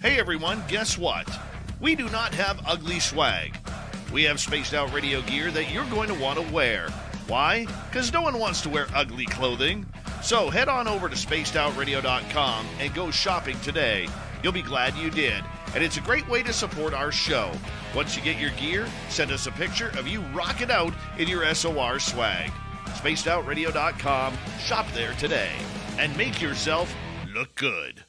Hey everyone, guess what? We do not have ugly swag. We have spaced out radio gear that you're going to want to wear. Why? Because no one wants to wear ugly clothing. So head on over to spacedoutradio.com and go shopping today. You'll be glad you did. And it's a great way to support our show. Once you get your gear, send us a picture of you rocking out in your SOR swag. spacedoutradio.com, shop there today, and make yourself look good.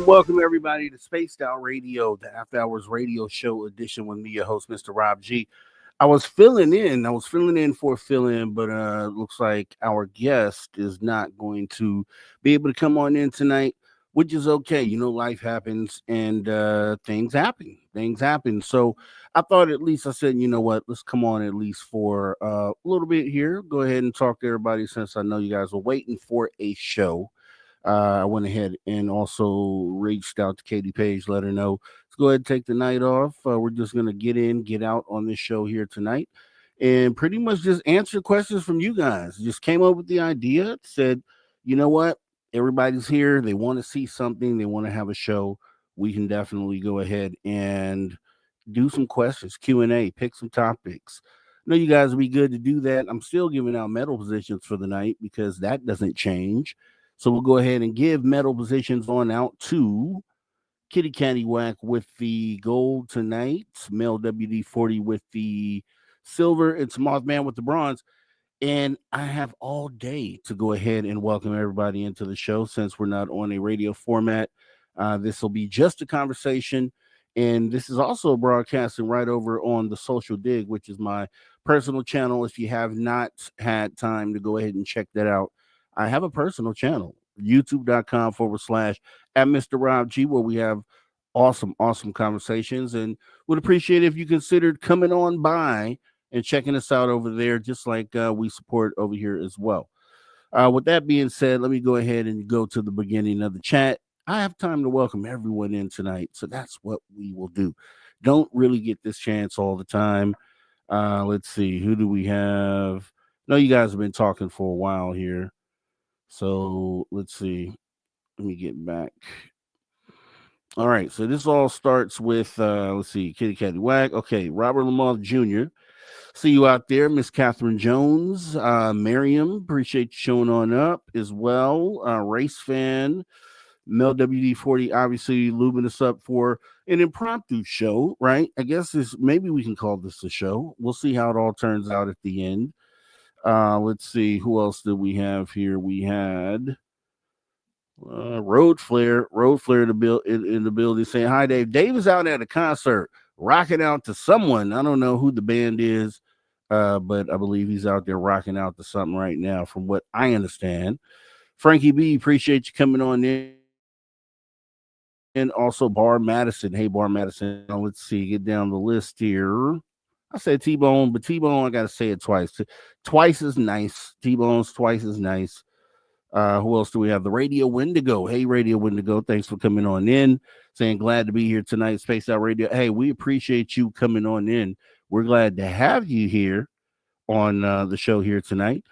Welcome everybody to Spaced Out Radio, the After Hours Radio Show edition with me, your host, Mr. Rob G. I was filling in for a fill-in, but looks like our guest is not going to be able to come on in tonight, which is okay. You know, life happens and things happen. So I thought I said, you know what, let's come on at least for a little bit here. Go ahead and talk to everybody since I know you guys were waiting for a show. I went ahead and also reached out to Katie Page, let her know, let's go ahead and take the night off. We're just going to get out on this show here tonight and pretty much just answer questions from you guys. Just came up with the idea, said, you know what, everybody's here. They want to see something. They want to have a show. We can definitely go ahead and do some questions, Q&A, pick some topics. I know you guys will be good to do that. I'm still giving out medal positions for the night because that doesn't change. So we'll go ahead and give medal positions on out to Kitty Cattywack with the gold tonight, Mel WD-40 with the silver, it's Mothman with the bronze. And I have all day to go ahead and welcome everybody into the show since we're not on a radio format. This will be just a conversation. And this is also broadcasting right over on the Social Dig, which is my personal channel. If you have not had time to go ahead and check that out, I have a personal channel, youtube.com/at Mr. Rob G, where we have awesome conversations, and would appreciate if you considered coming on by and checking us out over there, just like we support over here as well. With that being said, let me go ahead and go to the beginning of the chat. I have time to welcome everyone in tonight, so that's what we will do. Don't really get this chance all the time. Let's see, who do we have? No, you guys have been talking for a while here. So let's see. Let me get back. All right. So this all starts with, let's see, Kitty Cattywack. Okay. Robert Lamont Jr. See you out there. Miss Catherine Jones. Miriam, appreciate you showing on up as well. Race fan. Mel WD-40, obviously lubing us up for an impromptu show, right? I guess maybe we can call this a show. We'll see how it all turns out at the end. Let's see, who else did we have here? We had Road Flare in the building saying hi, Dave. Dave is out at a concert, rocking out to someone. I don't know who the band is. but I believe he's out there rocking out to something right now, from what I understand. Frankie B, appreciate you coming on in. And also Bar Madison. Hey, Bar Madison. Let's see, get down the list here. I said T-Bone, but T-Bone, I got to say it twice. Twice is nice. T-Bone's twice is nice. Who else do we have? The Radio Wendigo. Hey, Radio Wendigo, thanks for coming on in. Saying glad to be here tonight, Space Out Radio. Hey, we appreciate you coming on in. We're glad to have you here on the show here tonight.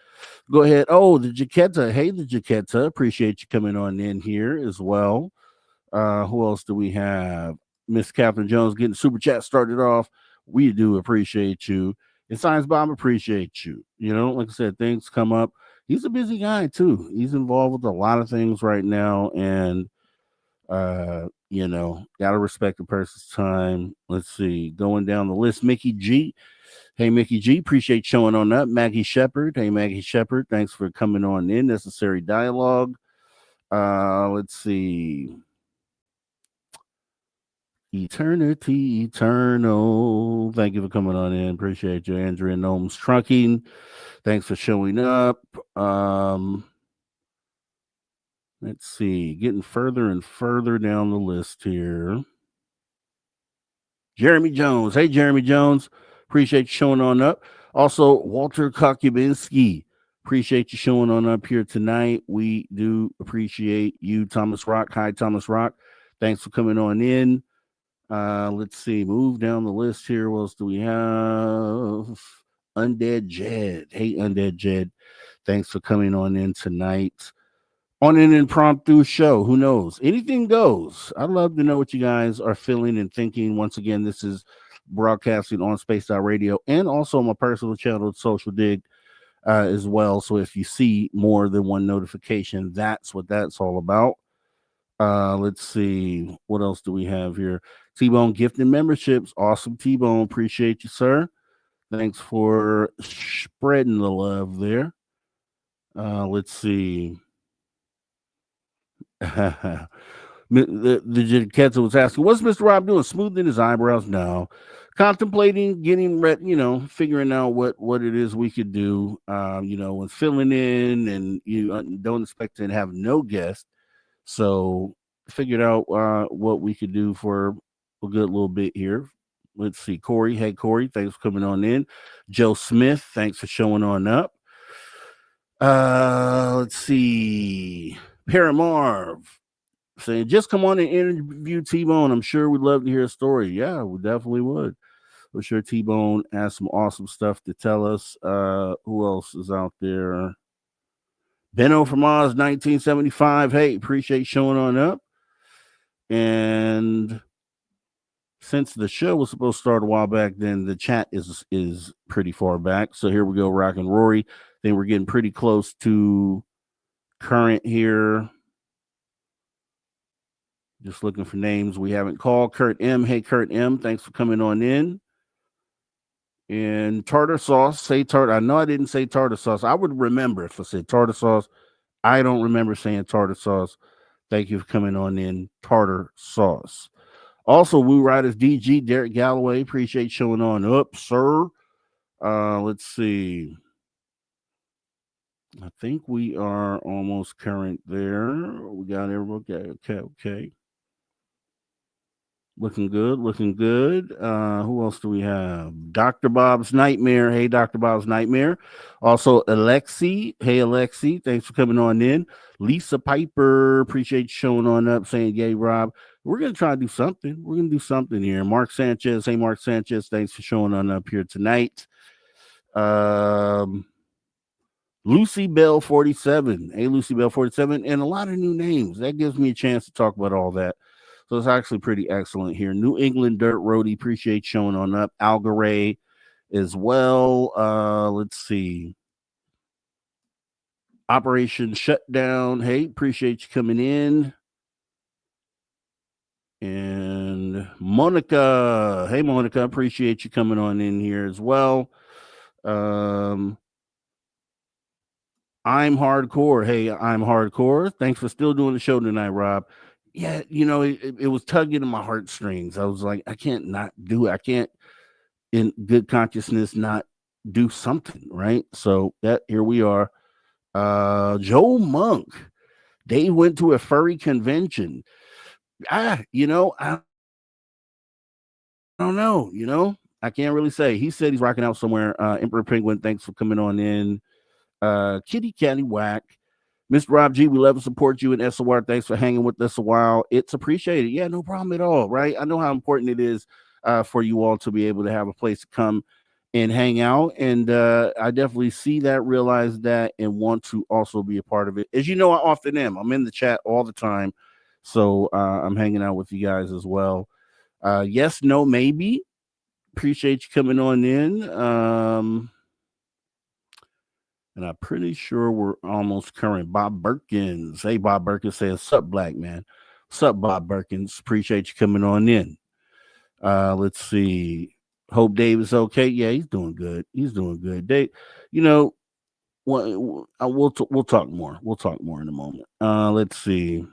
Go ahead. Oh, the Jaquetta. Hey, the Jaquetta. Appreciate you coming on in here as well. Who else do we have? Miss Catherine Jones getting super chat started off. We do appreciate you. And Science Bomb appreciate you. You know, like I said, things come up. He's a busy guy too. He's involved with a lot of things right now, and you know, gotta respect the person's time. Let's see, going down the list. Mickey G. Hey, Mickey G, appreciate showing on up. Maggie Shepard. Hey, Maggie Shepard, thanks for coming on in. Necessary Dialogue. Let's see. Eternity Eternal. Thank you for coming on in. Appreciate you. Andrea Gnomes Trucking. Thanks for showing up. Let's see. Getting further and further down the list here. Jeremy Jones. Hey, Jeremy Jones. Appreciate you showing on up. Also, Walter Kokubinski. Appreciate you showing on up here tonight. We do appreciate you, Thomas Rock. Hi, Thomas Rock. Thanks for coming on in. Let's see. Move down the list here. What else do we have? Undead Jed. Hey, Undead Jed. Thanks for coming on in tonight. On an impromptu show. Who knows? Anything goes. I'd love to know what you guys are feeling and thinking. Once again, this is broadcasting on Spaced Out Radio and also my personal channel, Social Dig, as well. So if you see more than one notification, that's what that's all about. Let's see. What else do we have here? T-Bone gifting memberships. Awesome, T-Bone. Appreciate you, sir. Thanks for spreading the love there. Let's see. The Ketzel was asking, what's Mr. Rob doing? Smoothing his eyebrows? No. Contemplating getting figuring out what it is we could do, and filling in, and you don't expect to have no guest. So figured out what we could do for a good little bit here. Let's see. Corey. Hey, Corey. Thanks for coming on in. Joe Smith. Thanks for showing on up. Let's see. Paramarv saying, just come on and interview T-Bone. I'm sure we'd love to hear a story. Yeah, we definitely would. I'm sure T-Bone has some awesome stuff to tell us. Who else is out there? Benno from Oz, 1975. Hey, appreciate showing on up. And since the show was supposed to start a while back, then the chat is pretty far back. So here we go, Rock and Rory. Then we're getting pretty close to current here. Just looking for names we haven't called. Kurt M. Hey, Kurt M. Thanks for coming on in. And tartar sauce. Say tartar. I know I didn't say tartar sauce. I would remember if I said tartar sauce. I don't remember saying tartar sauce. Thank you for coming on in. Tartar sauce. Also, Woo Riders DG, Derek Galloway. Appreciate showing on up, sir. Let's see. I think we are almost current there. We got everybody. Okay. Looking good. Who else do we have? Dr. Bob's Nightmare. Hey, Dr. Bob's Nightmare. Also, Alexi. Hey, Alexi. Thanks for coming on in. Lisa Piper. Appreciate you showing on up, saying, yay, Rob. We're going to try to do something. We're going to do something here. Mark Sanchez. Hey, Mark Sanchez. Thanks for showing on up here tonight. Lucy Bell 47. Hey, Lucy Bell 47. And a lot of new names. That gives me a chance to talk about all that. So it's actually pretty excellent here. New England Dirt Roadie, appreciate showing on up. Algaray as well. Let's see. Operation Shutdown. Hey, appreciate you coming in. And Monica. Hey, Monica, appreciate you coming on in here as well. I'm Hardcore. Hey, I'm Hardcore. Thanks for still doing the show tonight, Rob. Yeah, it was tugging at my heartstrings. I was like, I can't not do it. I can't, in good consciousness, not do something, right? So that here we are. Joe Monk, they went to a furry convention. I don't know, I can't really say. He said he's rocking out somewhere. Emperor Penguin, thanks for coming on in. Kitty Catty Whack. Mr. Rob G, we love and support you and SOR. Thanks for hanging with us a while. It's appreciated. Yeah, no problem at all, right? I know how important it is for you all to be able to have a place to come and hang out. And I definitely see that, realize that, and want to also be a part of it. As you know, I often am. I'm in the chat all the time. So I'm hanging out with you guys as well. Yes, no, maybe. Appreciate you coming on in. And I'm pretty sure we're almost current. Bob Berkins. Hey, Bob Berkins says, sup, black man. Sup, Bob Berkins. Appreciate you coming on in. Let's see. Hope Dave is okay. Yeah, he's doing good. He's doing good. Dave, you know, we'll talk more. We'll talk more in a moment. Let's see.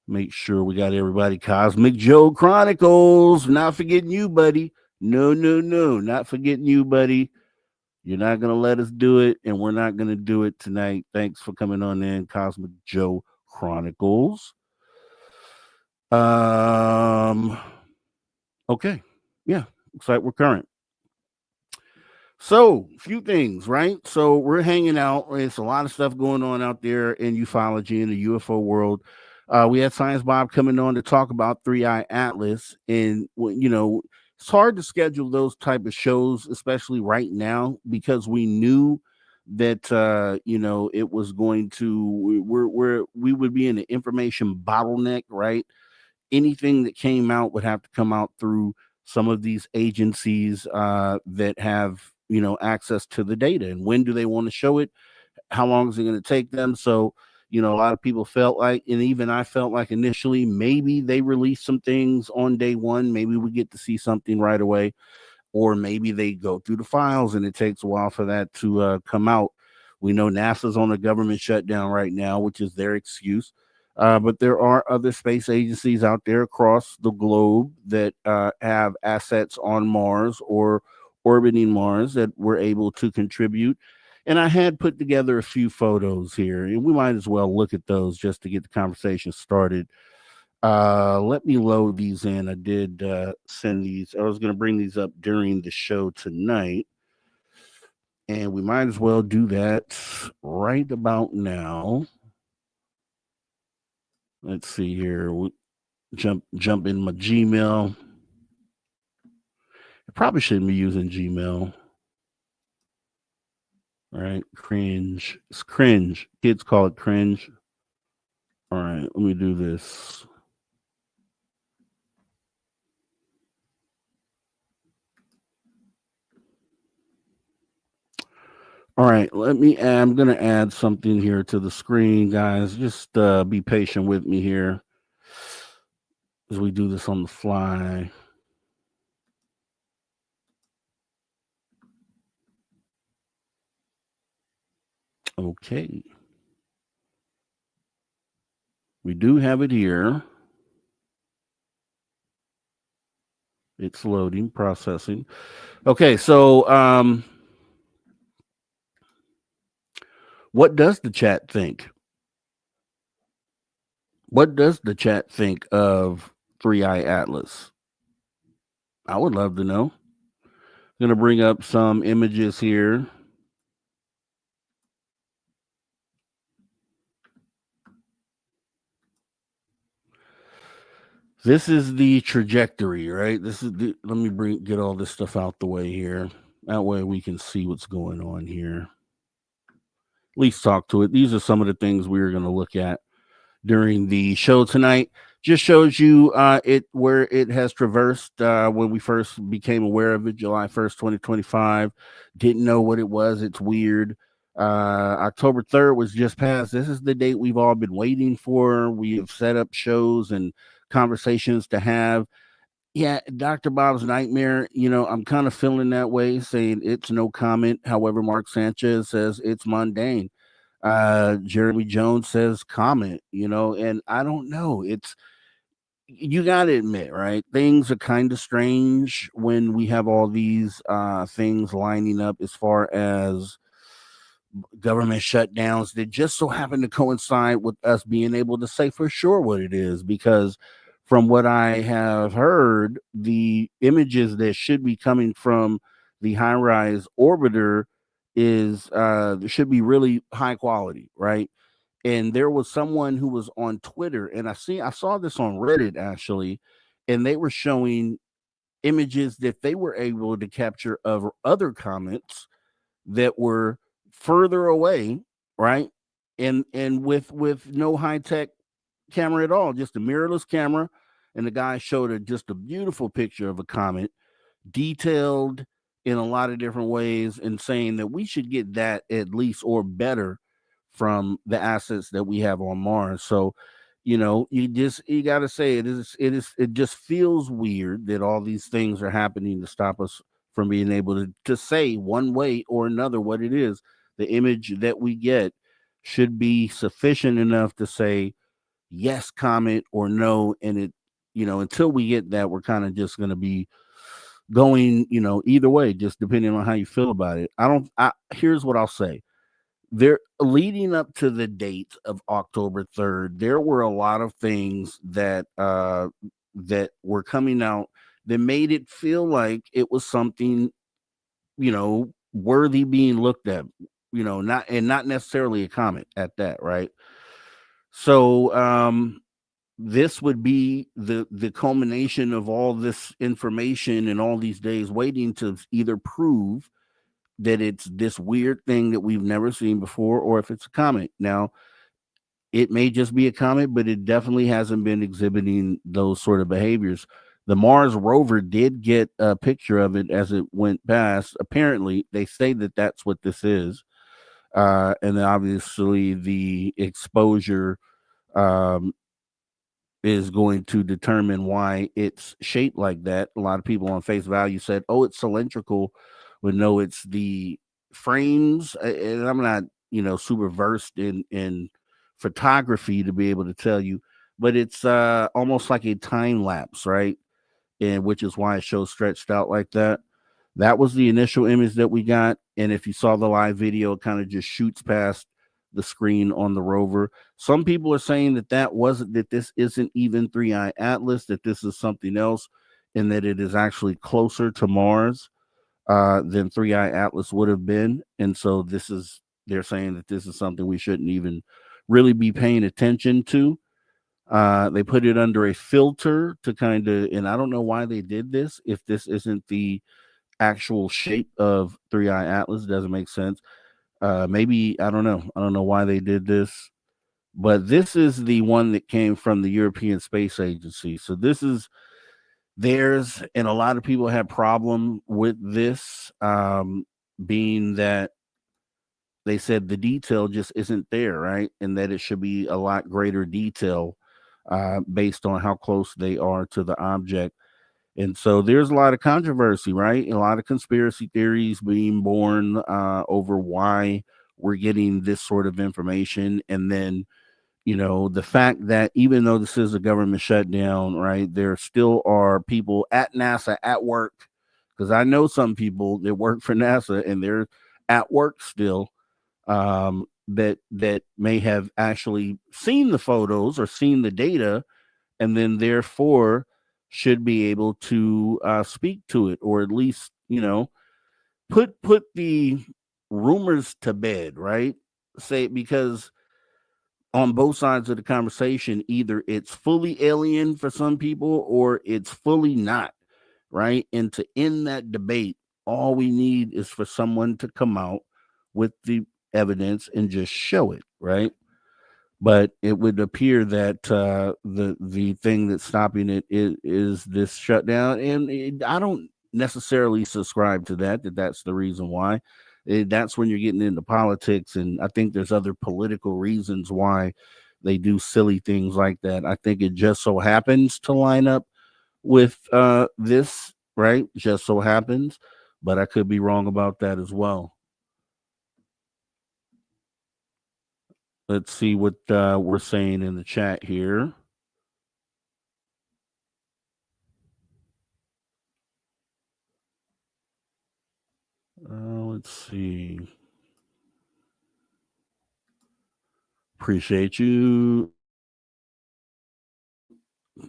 Make sure we got everybody. Cosmic Joe Chronicles. Not forgetting you, buddy. No, not forgetting you, buddy. You're not going to let us do it, and we're not going to do it tonight. Thanks for coming on in, Cosmic Joe Chronicles. Okay. Yeah, looks like we're current. So, a few things, right? So, we're hanging out. It's a lot of stuff going on out there in ufology in the UFO world. We had Science Bob coming on to talk about Three Eye Atlas, and it's hard to schedule those type of shows, especially right now, because we knew that it was going to we would be in an information bottleneck, right? Anything that came out would have to come out through some of these agencies that have access to the data, and when do they want to show it? How long is it going to take them? So a lot of people felt like, and even I felt like initially, maybe they release some things on day one. Maybe we get to see something right away, or maybe they go through the files and it takes a while for that to come out. We know NASA's on a government shutdown right now, which is their excuse. But there are other space agencies out there across the globe that have assets on Mars or orbiting Mars that were able to contribute. And I had put together a few photos here, and we might as well look at those just to get the conversation started. Let me load these in. I did send these. I was going to bring these up during the show tonight, and we might as well do that right about now. Let's see here. We jump in my Gmail. I probably shouldn't be using Gmail. All right, cringe. It's cringe. Kids call it cringe. All right, let me do this. All right, I'm going to add something here to the screen, guys. Just be patient with me here as we do this on the fly. Okay. We do have it here. It's loading, processing. Okay, so what does the chat think? What does the chat think of Three Eye Atlas? I would love to know. I'm going to bring up some images here. This is the trajectory, right? Let me get all this stuff out the way here. That way we can see what's going on here. At least talk to it. These are some of the things we are going to look at during the show tonight. Just shows you where it has traversed when we first became aware of it, July 1st, 2025. Didn't know what it was. It's weird. October 3rd was just passed. This is the date we've all been waiting for. We have set up shows and conversations to have. Yeah, Dr. Bob's nightmare, I'm kind of feeling that way, saying it's no comment. However, Mark Sanchez says it's mundane. Jeremy Jones says comment, and I don't know. you got to admit, right? Things are kind of strange when we have all these things lining up as far as government shutdowns that just so happen to coincide with us being able to say for sure what it is. Because from what I have heard, the images that should be coming from the high rise orbiter is should be really high quality, right? And there was someone who was on Twitter, and I saw this on Reddit actually, and they were showing images that they were able to capture of other comets that were further away, right? And with no high tech camera at all, just a mirrorless camera, and the guy showed just a beautiful picture of a comet, detailed in a lot of different ways, and saying that we should get that at least or better from the assets that we have on Mars. So, you got to say it just feels weird that all these things are happening to stop us from being able to say one way or another what it is. The image that we get should be sufficient enough to say yes, comet, or no. And until we get that, we're kind of just going to be going, either way, just depending on how you feel about it. Here's what I'll say. There, leading up to the date of October 3rd, there were a lot of things that were coming out that made it feel like it was something, worthy being looked at, not necessarily a comet at that, right? So this would be the culmination of all this information and all these days waiting to either prove that it's this weird thing that we've never seen before, or if it's a comet. Now, it may just be a comet, but it definitely hasn't been exhibiting those sort of behaviors. The Mars rover did get a picture of it as it went past. Apparently, they say that that's what this is. And then obviously, the exposure um, is going to determine why it's shaped like that. A lot of people on face value said, "Oh, it's cylindrical," but no, it's the frames. And I'm not, super versed in photography to be able to tell you, but it's almost like a time lapse, right? And which is why it shows stretched out like that. That was the initial image that we got. And if you saw the live video, it kind of just shoots past the screen on the rover. Some people are saying that this isn't even Three Eye Atlas, that this is something else, and that it is actually closer to Mars than Three Eye Atlas would have been. And so they're saying that this is something we shouldn't even really be paying attention to. They put it under a filter to kind of, and I don't know why they did this. If this isn't the actual shape of Three Eye Atlas, doesn't make sense. Maybe I don't know. I don't know why they did this, but this is the one that came from the European Space Agency. So this is theirs, and a lot of people have problem with this, being that they said the detail just isn't there, right, and that it should be a lot greater detail based on how close they are to the object. And so there's a lot of controversy, right? A lot of conspiracy theories being born over why we're getting this sort of information. And then, the fact that even though this is a government shutdown, right, there still are people at NASA at work. Because I know some people that work for NASA and they're at work still, that may have actually seen the photos or seen the data, and then therefore should be able to speak to it, or at least put the rumors to bed, right? Say, because on both sides of the conversation, either it's fully alien for some people or it's fully not, right? And to end that debate, all we need is for someone to come out with the evidence and just show it, right? But it would appear that the thing that's stopping it is this shutdown, and I don't necessarily subscribe to that. That's the reason why. That's when you're getting into politics, and I think there's other political reasons why they do silly things like that. I think it just so happens to line up with this, right? Just so happens, but I could be wrong about that as well. Let's see what we're saying in the chat here. Let's see. Appreciate you.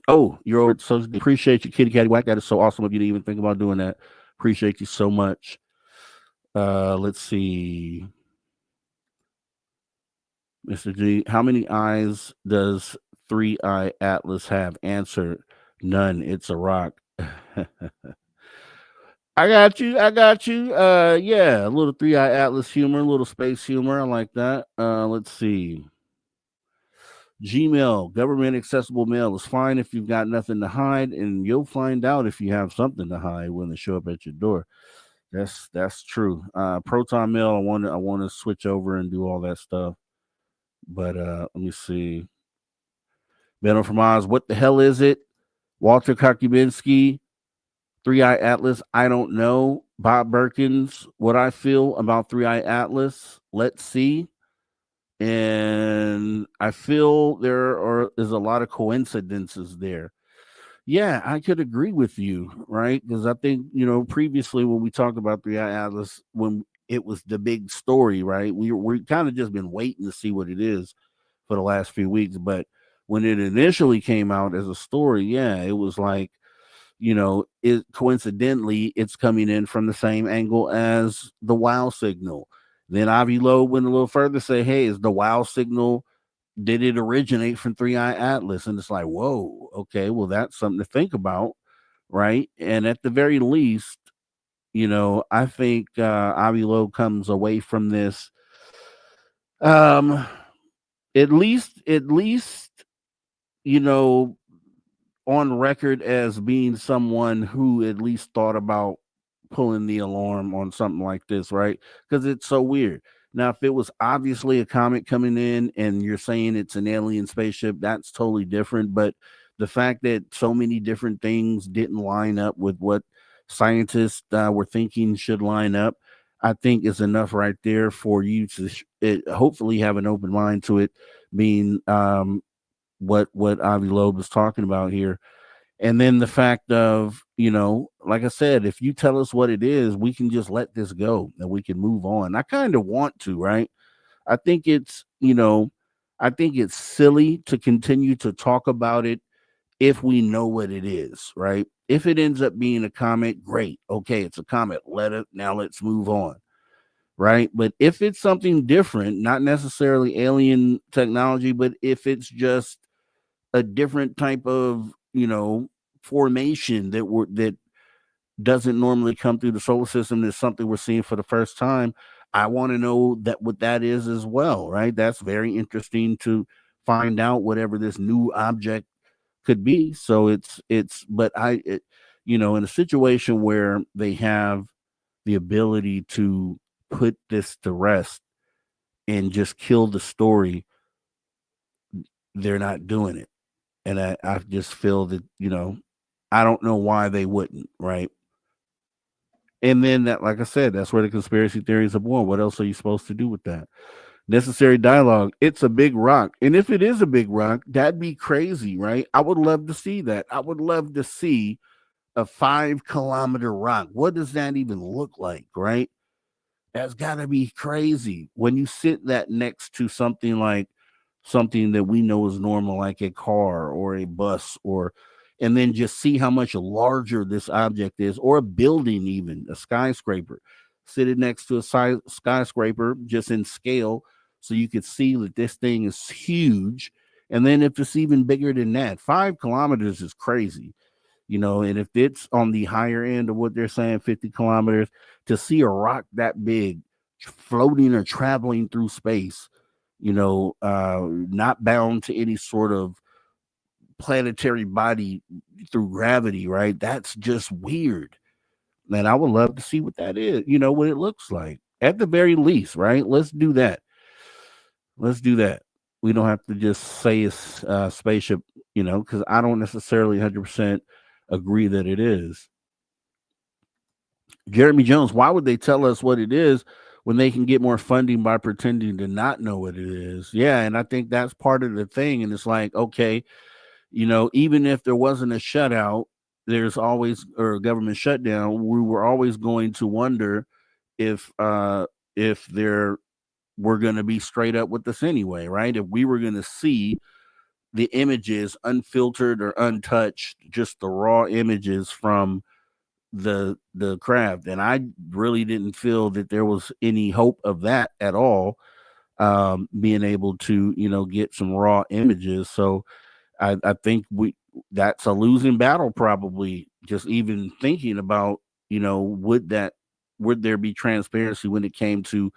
Oh, you're over so appreciate you, Kitty Catty Whack. That is so awesome of you to even think about doing that. Appreciate you so much. Let's see. Mr. G, how many eyes does 3-Eye Atlas have? Answer, none. It's a rock. I got you. I got you. Yeah, a little 3-Eye Atlas humor, a little space humor. I like that. Let's see. Gmail, government accessible mail is fine if you've got nothing to hide, and you'll find out if you have something to hide when they show up at your door. That's true. Proton mail, I want to switch over and do all that stuff. But let me see. Benno from Oz, what the hell is it? Walter Kokubinski, 3-Eye Atlas, I don't know. Bob Berkins, what I feel about 3-Eye Atlas, let's see. And I feel is a lot of coincidences there. Yeah, I could agree with you, right? Because I think, previously when we talked about 3-Eye Atlas, when it was the big story, right? We kind of just been waiting to see what it is for the last few weeks. But when it initially came out as a story, yeah, it was like, coincidentally, it's coming in from the same angle as the WOW signal. Then Avi Loeb went a little further, say, hey, is the WOW signal, did it originate from 3-Eye Atlas? And it's like, whoa, okay, well, that's something to think about, right? And at the very least, I think Avi Loeb comes away from this at least, you know, on record as being someone who at least thought about pulling the alarm on something like this, right? Because it's so weird. Now, if it was obviously a comet coming in and you're saying it's an alien spaceship, that's totally different. But the fact that so many different things didn't line up with what scientists were thinking should line up, I think is enough right there for you to hopefully have an open mind to it being what Avi Loeb is talking about here. And then the fact of, like I said, if you tell us what it is, we can just let this go and we can move on. I kind of want to, right? I think I think it's silly to continue to talk about it if we know what it is, right? If it ends up being a comet, great. Okay, it's a comet. Let's move on. Right. But if it's something different, not necessarily alien technology, but if it's just a different type of, formation that doesn't normally come through the solar system, is something we're seeing for the first time, I want to know that what that is as well, right? That's very interesting to find out whatever this new object could be. So but in a situation where they have the ability to put this to rest and just kill the story, they're not doing it. And I just feel that, I don't know why they wouldn't, right? And then that, like I said, that's where the conspiracy theories are born. What else are you supposed to do with that? Necessary dialogue. It's a big rock. And if it is a big rock, that'd be crazy, right? I would love to see that. I would love to see a 5-kilometer rock. What does that even look like, right? That's got to be crazy when you sit that next to something that we know is normal, like a car or a bus, and then just see how much larger this object is, or a building, even a skyscraper, sitting next to a skyscraper just in scale, so you could see that this thing is huge. And then if it's even bigger than that, 5 kilometers is crazy. And if it's on the higher end of what they're saying, 50 kilometers, to see a rock that big floating or traveling through space, not bound to any sort of planetary body through gravity, right? That's just weird. And I would love to see what that is, what it looks like at the very least, right? Let's do that. Let's do that. We don't have to just say it's a spaceship, because I don't necessarily 100% agree that it is. Jeremy Jones, why would they tell us what it is when they can get more funding by pretending to not know what it is? Yeah, and I think that's part of the thing. And it's like, okay, even if there wasn't a shutout, there's always, or a government shutdown, we were always going to wonder if they're we're going to be straight up with this anyway, right? If we were going to see the images unfiltered or untouched, just the raw images from the craft, and I really didn't feel that there was any hope of that at all, being able to get some raw images. So I think that's a losing battle, probably, just even thinking about would there be transparency when it came to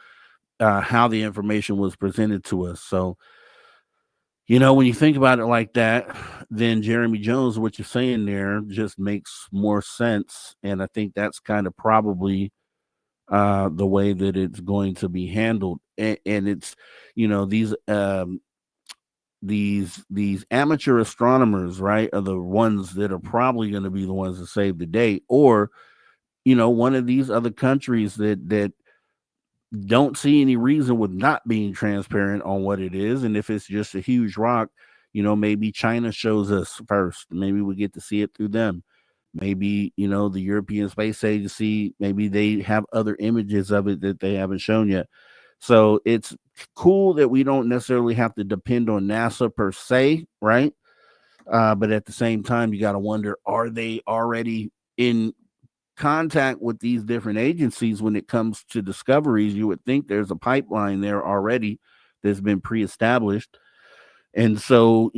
how the information was presented to us. So when you think about it like that, then Jeremy Jones, what you're saying there, just makes more sense. And I think that's kind of probably the way that it's going to be handled. And it's, these amateur astronomers, right, are the ones that are probably going to be the ones that save the day. Or, one of these other countries that don't see any reason with not being transparent on what it is. And if it's just a huge rock, maybe China shows us first. Maybe we get to see it through them. Maybe, the European Space Agency, maybe they have other images of it that they haven't shown yet. So it's cool that we don't necessarily have to depend on NASA per se, right? But at the same time, you got to wonder, are they already in contact with these different agencies when it comes to discoveries? You would think there's a pipeline there already that's been pre-established. And so,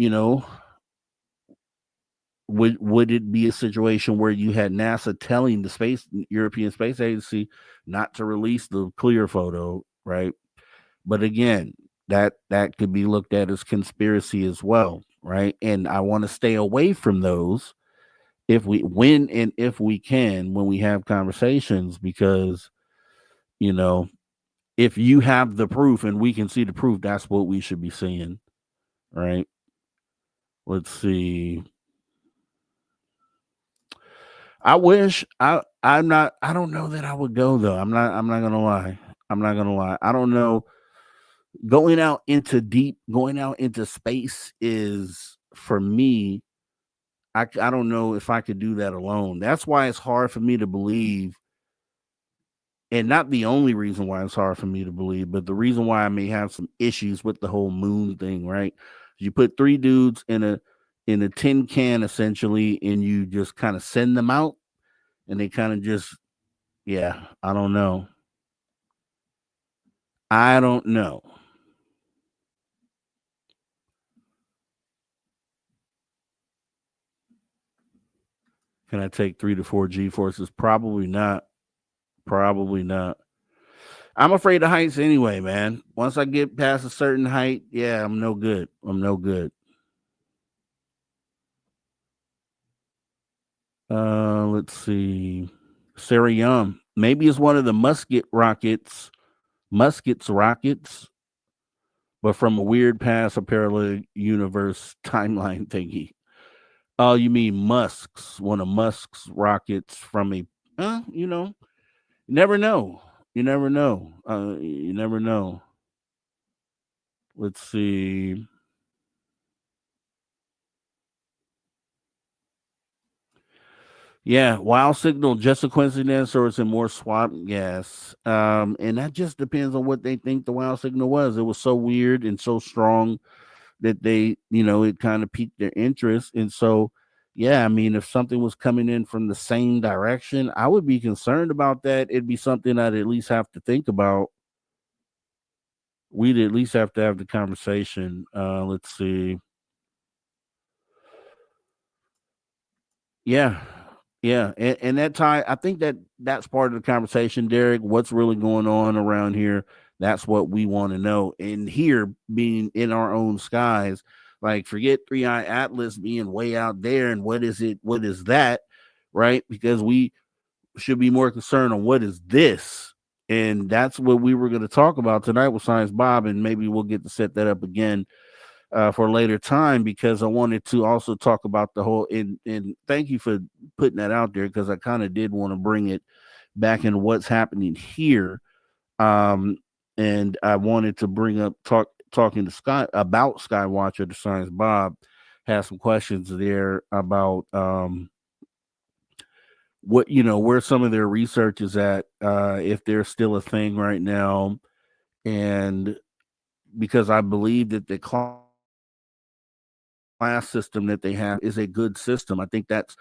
would it be a situation where you had NASA telling the European Space Agency not to release the clear photo, right? But again, that could be looked at as conspiracy as well, right? And I want to stay away from those if we can, when we have conversations, because if you have the proof and we can see the proof, that's what we should be seeing, right? Let's see. I wish I don't know that I would go, though. I'm not gonna lie. I don't know. Going out into space is, for me, I don't know if I could do that alone. That's why it's hard for me to believe, and not the only reason why it's hard for me to believe, but the reason why I may have some issues with the whole moon thing, right? You put three dudes in a tin can, essentially, and you just kind of send them out, and they kind of just, yeah, I don't know. I don't know. Can I take 3 to 4 G forces? Probably not. Probably not. I'm afraid of heights anyway, man. Once I get past a certain height, yeah, I'm no good. Let's see. Sarah Young. Maybe it's one of the Muskets rockets, but from a weird past or parallel universe timeline thingy. Oh, you mean one of Musk's rockets from a, you never know. You never know. You never know. Let's see. Yeah, wild signal, just a coincidence, or is it more swap gas? And that just depends on what they think the wild signal was. It was so weird and so strong that they, it kind of piqued their interest. And so, yeah, I mean, if something was coming in from the same direction, I would be concerned about that. It'd be something I'd at least have to think about. We'd at least have to have the conversation. Let's see. Yeah. Yeah. And that tie, I think that's part of the conversation, Derek. What's really going on around here? That's what we want to know. And here, being in our own skies, like, forget Three Eye Atlas being way out there. And what is it? What is that? Right? Because we should be more concerned on what is this. And that's what we were going to talk about tonight with Science Bob. And maybe we'll get to set that up again for a later time, because I wanted to also talk about the whole, and thank you for putting that out there, because I kind of did want to bring it back into what's happening here. And I wanted to bring up talking to Sky about Skywatcher, the Science Bob has some questions there about what where some of their research is at, if there's still a thing right now, and because I believe that the class system that they have is a good system. I think that's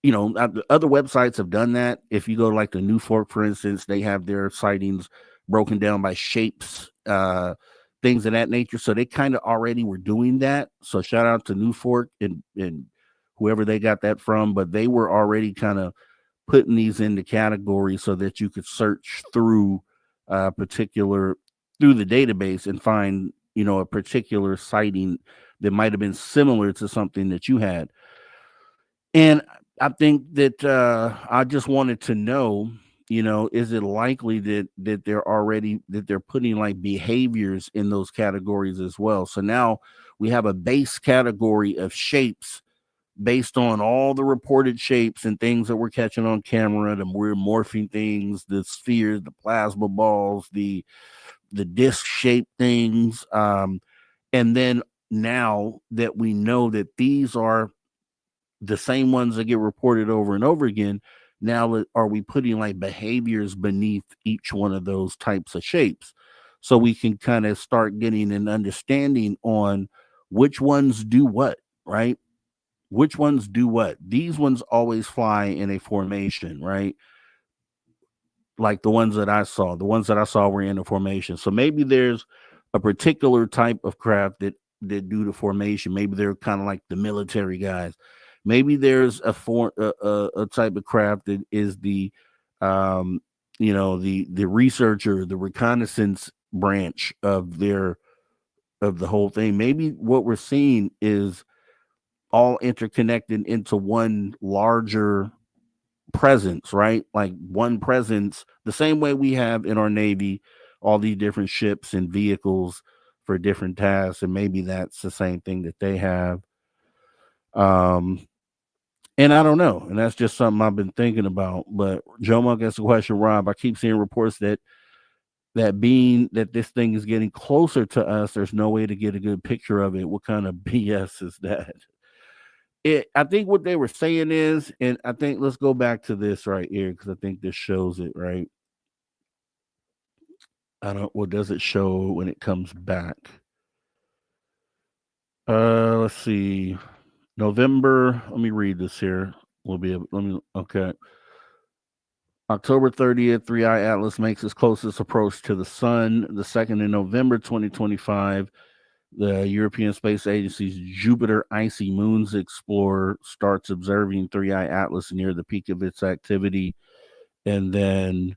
other websites have done that. If you go to like the New Fork, for instance, they have their sightings broken down by shapes, things of that nature. So they kind of already were doing that. So shout out to New Fork and whoever they got that from, but they were already kind of putting these into categories so that you could search through particular through the database and find a particular sighting that might have been similar to something that you had. And I think that I just wanted to know, is it likely that they're putting like behaviors in those categories as well? So now we have a base category of shapes based on all the reported shapes and things that we're catching on camera, the weird morphing things, the spheres, the plasma balls, the disc shaped things. And then now that we know that these are the same ones that get reported over and over again, now are we putting like behaviors beneath each one of those types of shapes, so we can kind of start getting an understanding on which ones do what, right? Which ones do what? These ones always fly in a formation, right? Like the ones that I saw were in a formation. So maybe there's a particular type of craft that do the formation. Maybe they're kind of like the military guys. Maybe there's a type of craft that is um the researcher, the reconnaissance branch of the whole thing. Maybe what we're seeing is all interconnected into one larger presence, right? Like one presence, the same way we have in our Navy, all these different ships and vehicles for different tasks. And maybe that's the same thing that they have. Um, and I don't know. And that's just something I've been thinking about. But Joe Monk asks the question, Rob, I keep seeing reports that being that this thing is getting closer to us, there's no way to get a good picture of it. What kind of BS is that? I think what they were saying is, and I think let's go back to this right here because I think this shows it, right? I don't. What does it show when it comes back? Let's see. November. Let me read this here. We'll be able. Let me. Okay. October 30th, Three Eye Atlas makes its closest approach to the sun. The 2nd of November 2025, the European Space Agency's Jupiter Icy Moons Explorer starts observing Three Eye Atlas near the peak of its activity. And then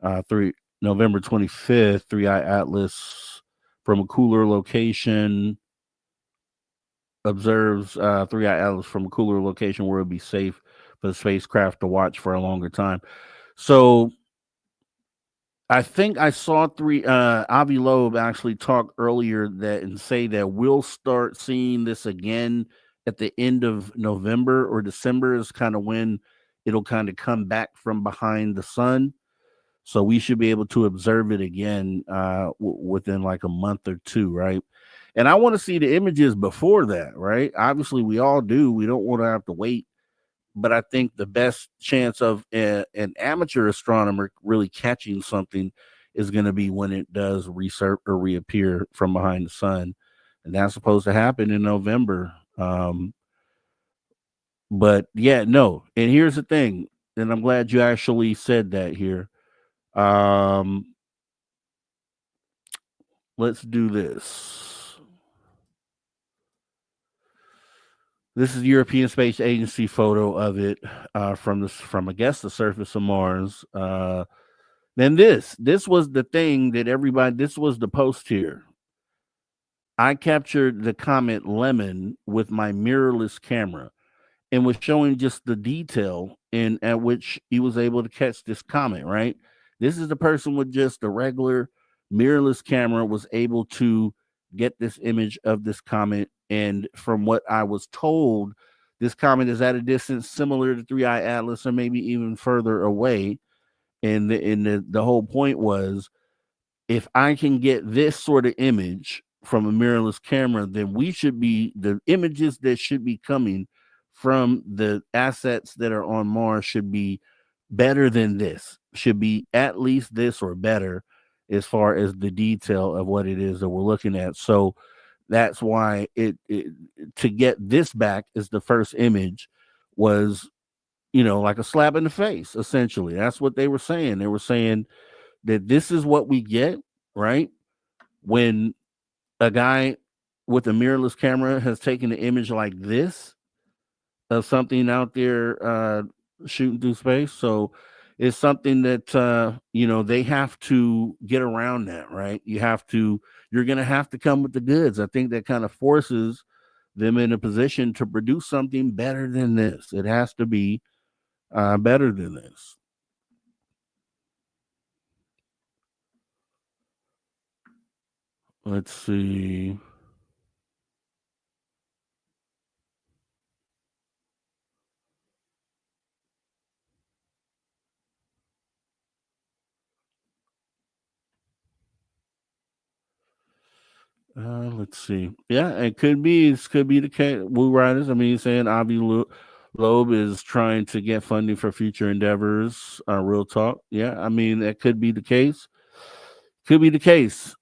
November 25th, Three Eye Atlas from a cooler location observes Three Eye Atlas from a cooler location where it'll be safe for the spacecraft to watch for a longer time. So I think I saw Avi Loeb actually talk earlier that and say that we'll start seeing this again at the end of November or December is kind of when it'll kind of come back from behind the sun. So we should be able to observe it again within like a month or two, right? And I want to see the images before that, right? Obviously, we all do. We don't want to have to wait. But I think the best chance of an amateur astronomer really catching something is going to be when it does resurface or reappear from behind the sun. And that's supposed to happen in November. But yeah, no. And here's the thing. And I'm glad you actually said that here. Let's do this. This is the European Space Agency photo of it from I guess the surface of Mars. Then this was the thing that everybody. This was the post here. I captured the comet Lemon with my mirrorless camera and was showing just the detail in at which he was able to catch this comet, right? This is the person with just a regular mirrorless camera was able to get this image of this comet. And from what I was told, this comet is at a distance similar to Three Eye Atlas or maybe even further away. And the whole point was if I can get this sort of image from a mirrorless camera, then we should be the images that should be coming from the assets that are on Mars should be better than this, should be at least this or better as far as the detail of what it is that we're looking at. So that's why it to get this back as the first image was, like a slap in the face, essentially. That's what they were saying. They were saying that this is what we get, right? When a guy with a mirrorless camera has taken an image like this of something out there shooting through space. So it's something that they have to get around that, right? You're gonna have to come with the goods. I think that kind of forces them in a position to produce something better than this. It has to be better than this. Let's see. Let's see. Yeah, it could be. It could be the case. Woo Riders. I mean, he's saying Avi Loeb is trying to get funding for future endeavors. Real talk. Yeah, I mean that could be the case. Could be the case.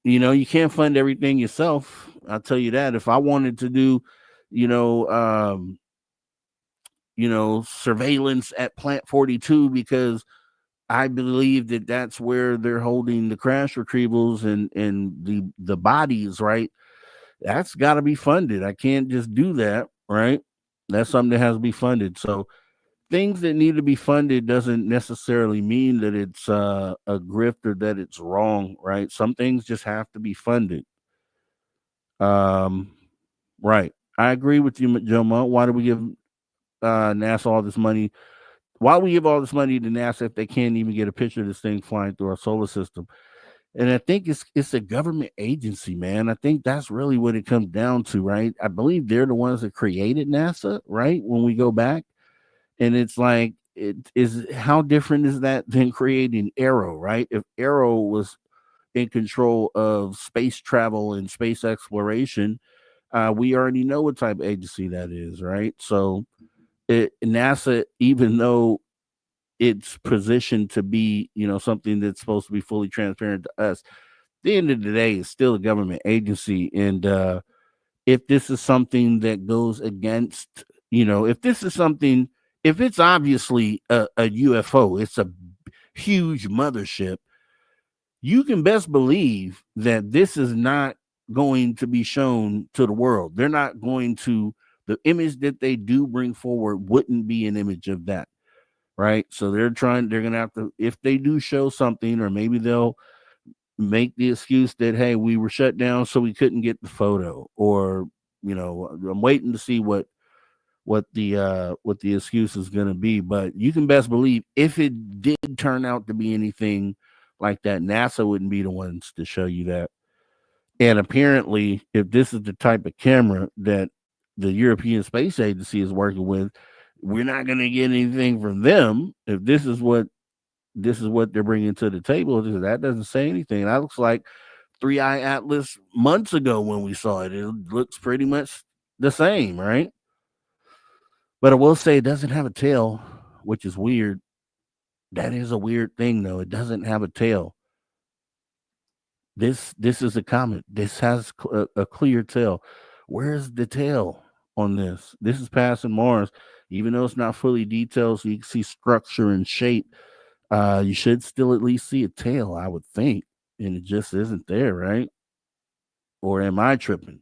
You can't fund everything yourself. I'll tell you that. If I wanted to do, you know, um, surveillance at Plant 42 because I believe that that's where they're holding the crash retrievals and the bodies, right? That's got to be funded. I can't just do that, right? That's something that has to be funded. So things that need to be funded doesn't necessarily mean that it's a grift or that it's wrong, right? Some things just have to be funded. Um, right. I agree with you, Joe Mo. Why do we give NASA all this money? Why do we give all this money to NASA if they can't even get a picture of this thing flying through our solar system? And I think it's a government agency, man. I think that's really what it comes down to, right? I believe they're the ones that created NASA, right? When we go back, and it's like, it is how different is that than creating Arrow, right? If Arrow was in control of space travel and space exploration, we already know what type of agency that is, right? So NASA, even though it's positioned to be, something that's supposed to be fully transparent to us, the end of the day, it's still a government agency. And if this is something that goes against, if it's obviously a UFO, it's a huge mothership, you can best believe that this is not going to be shown to the world. They're not going to, the image that they do bring forward wouldn't be an image of that. Right. So they're going to have to, if they do show something, or maybe they'll make the excuse that, hey, we were shut down so we couldn't get the photo, or I'm waiting to see what the excuse is going to be. But you can best believe if it did turn out to be anything like that, NASA wouldn't be the ones to show you that. And apparently, if this is the type of camera that the European Space Agency is working with, we're not going to get anything from them. If this is what they're bringing to the table, that doesn't say anything. That looks like Three Eye Atlas months ago when we saw it. It looks pretty much the same, right? But I will say it doesn't have a tail, which is weird. That is a weird thing, though. It doesn't have a tail. This is a comet. This has a clear tail. Where's the tail on this? This is passing Mars, even though it's not fully detailed, so you can see structure and shape. You should still at least see a tail, I would think, and it just isn't there, right? Or am I tripping?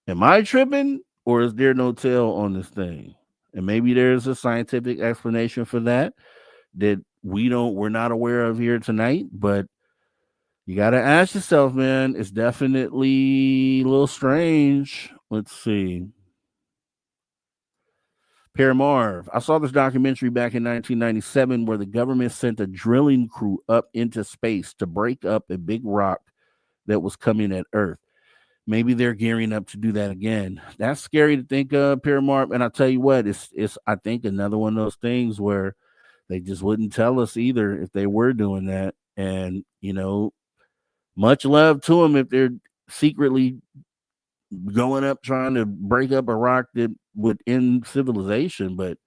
Am I tripping, or is there no tail on this thing? And maybe there's a scientific explanation for that we're not aware of here tonight, but you got to ask yourself, man. It's definitely a little strange. Let's see. Paramarv. I saw this documentary back in 1997 where the government sent a drilling crew up into space to break up a big rock that was coming at Earth. Maybe they're gearing up to do that again. That's scary to think of, Paramarv. And I'll tell you what, it's I think another one of those things where they just wouldn't tell us either if they were doing that. And, much love to them if they're secretly going up trying to break up a rock that would end civilization. But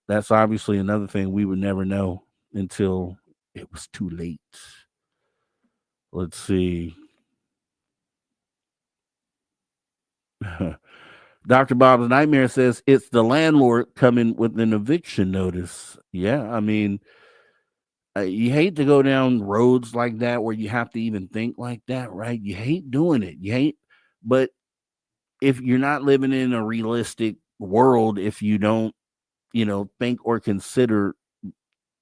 that's obviously another thing we would never know until it was too late. Let's see. Dr. Bob's Nightmare says it's the landlord coming with an eviction notice. Yeah, I mean, you hate to go down roads like that where you have to even think like that, right? You hate doing it. But if you're not living in a realistic world, if you don't, think or consider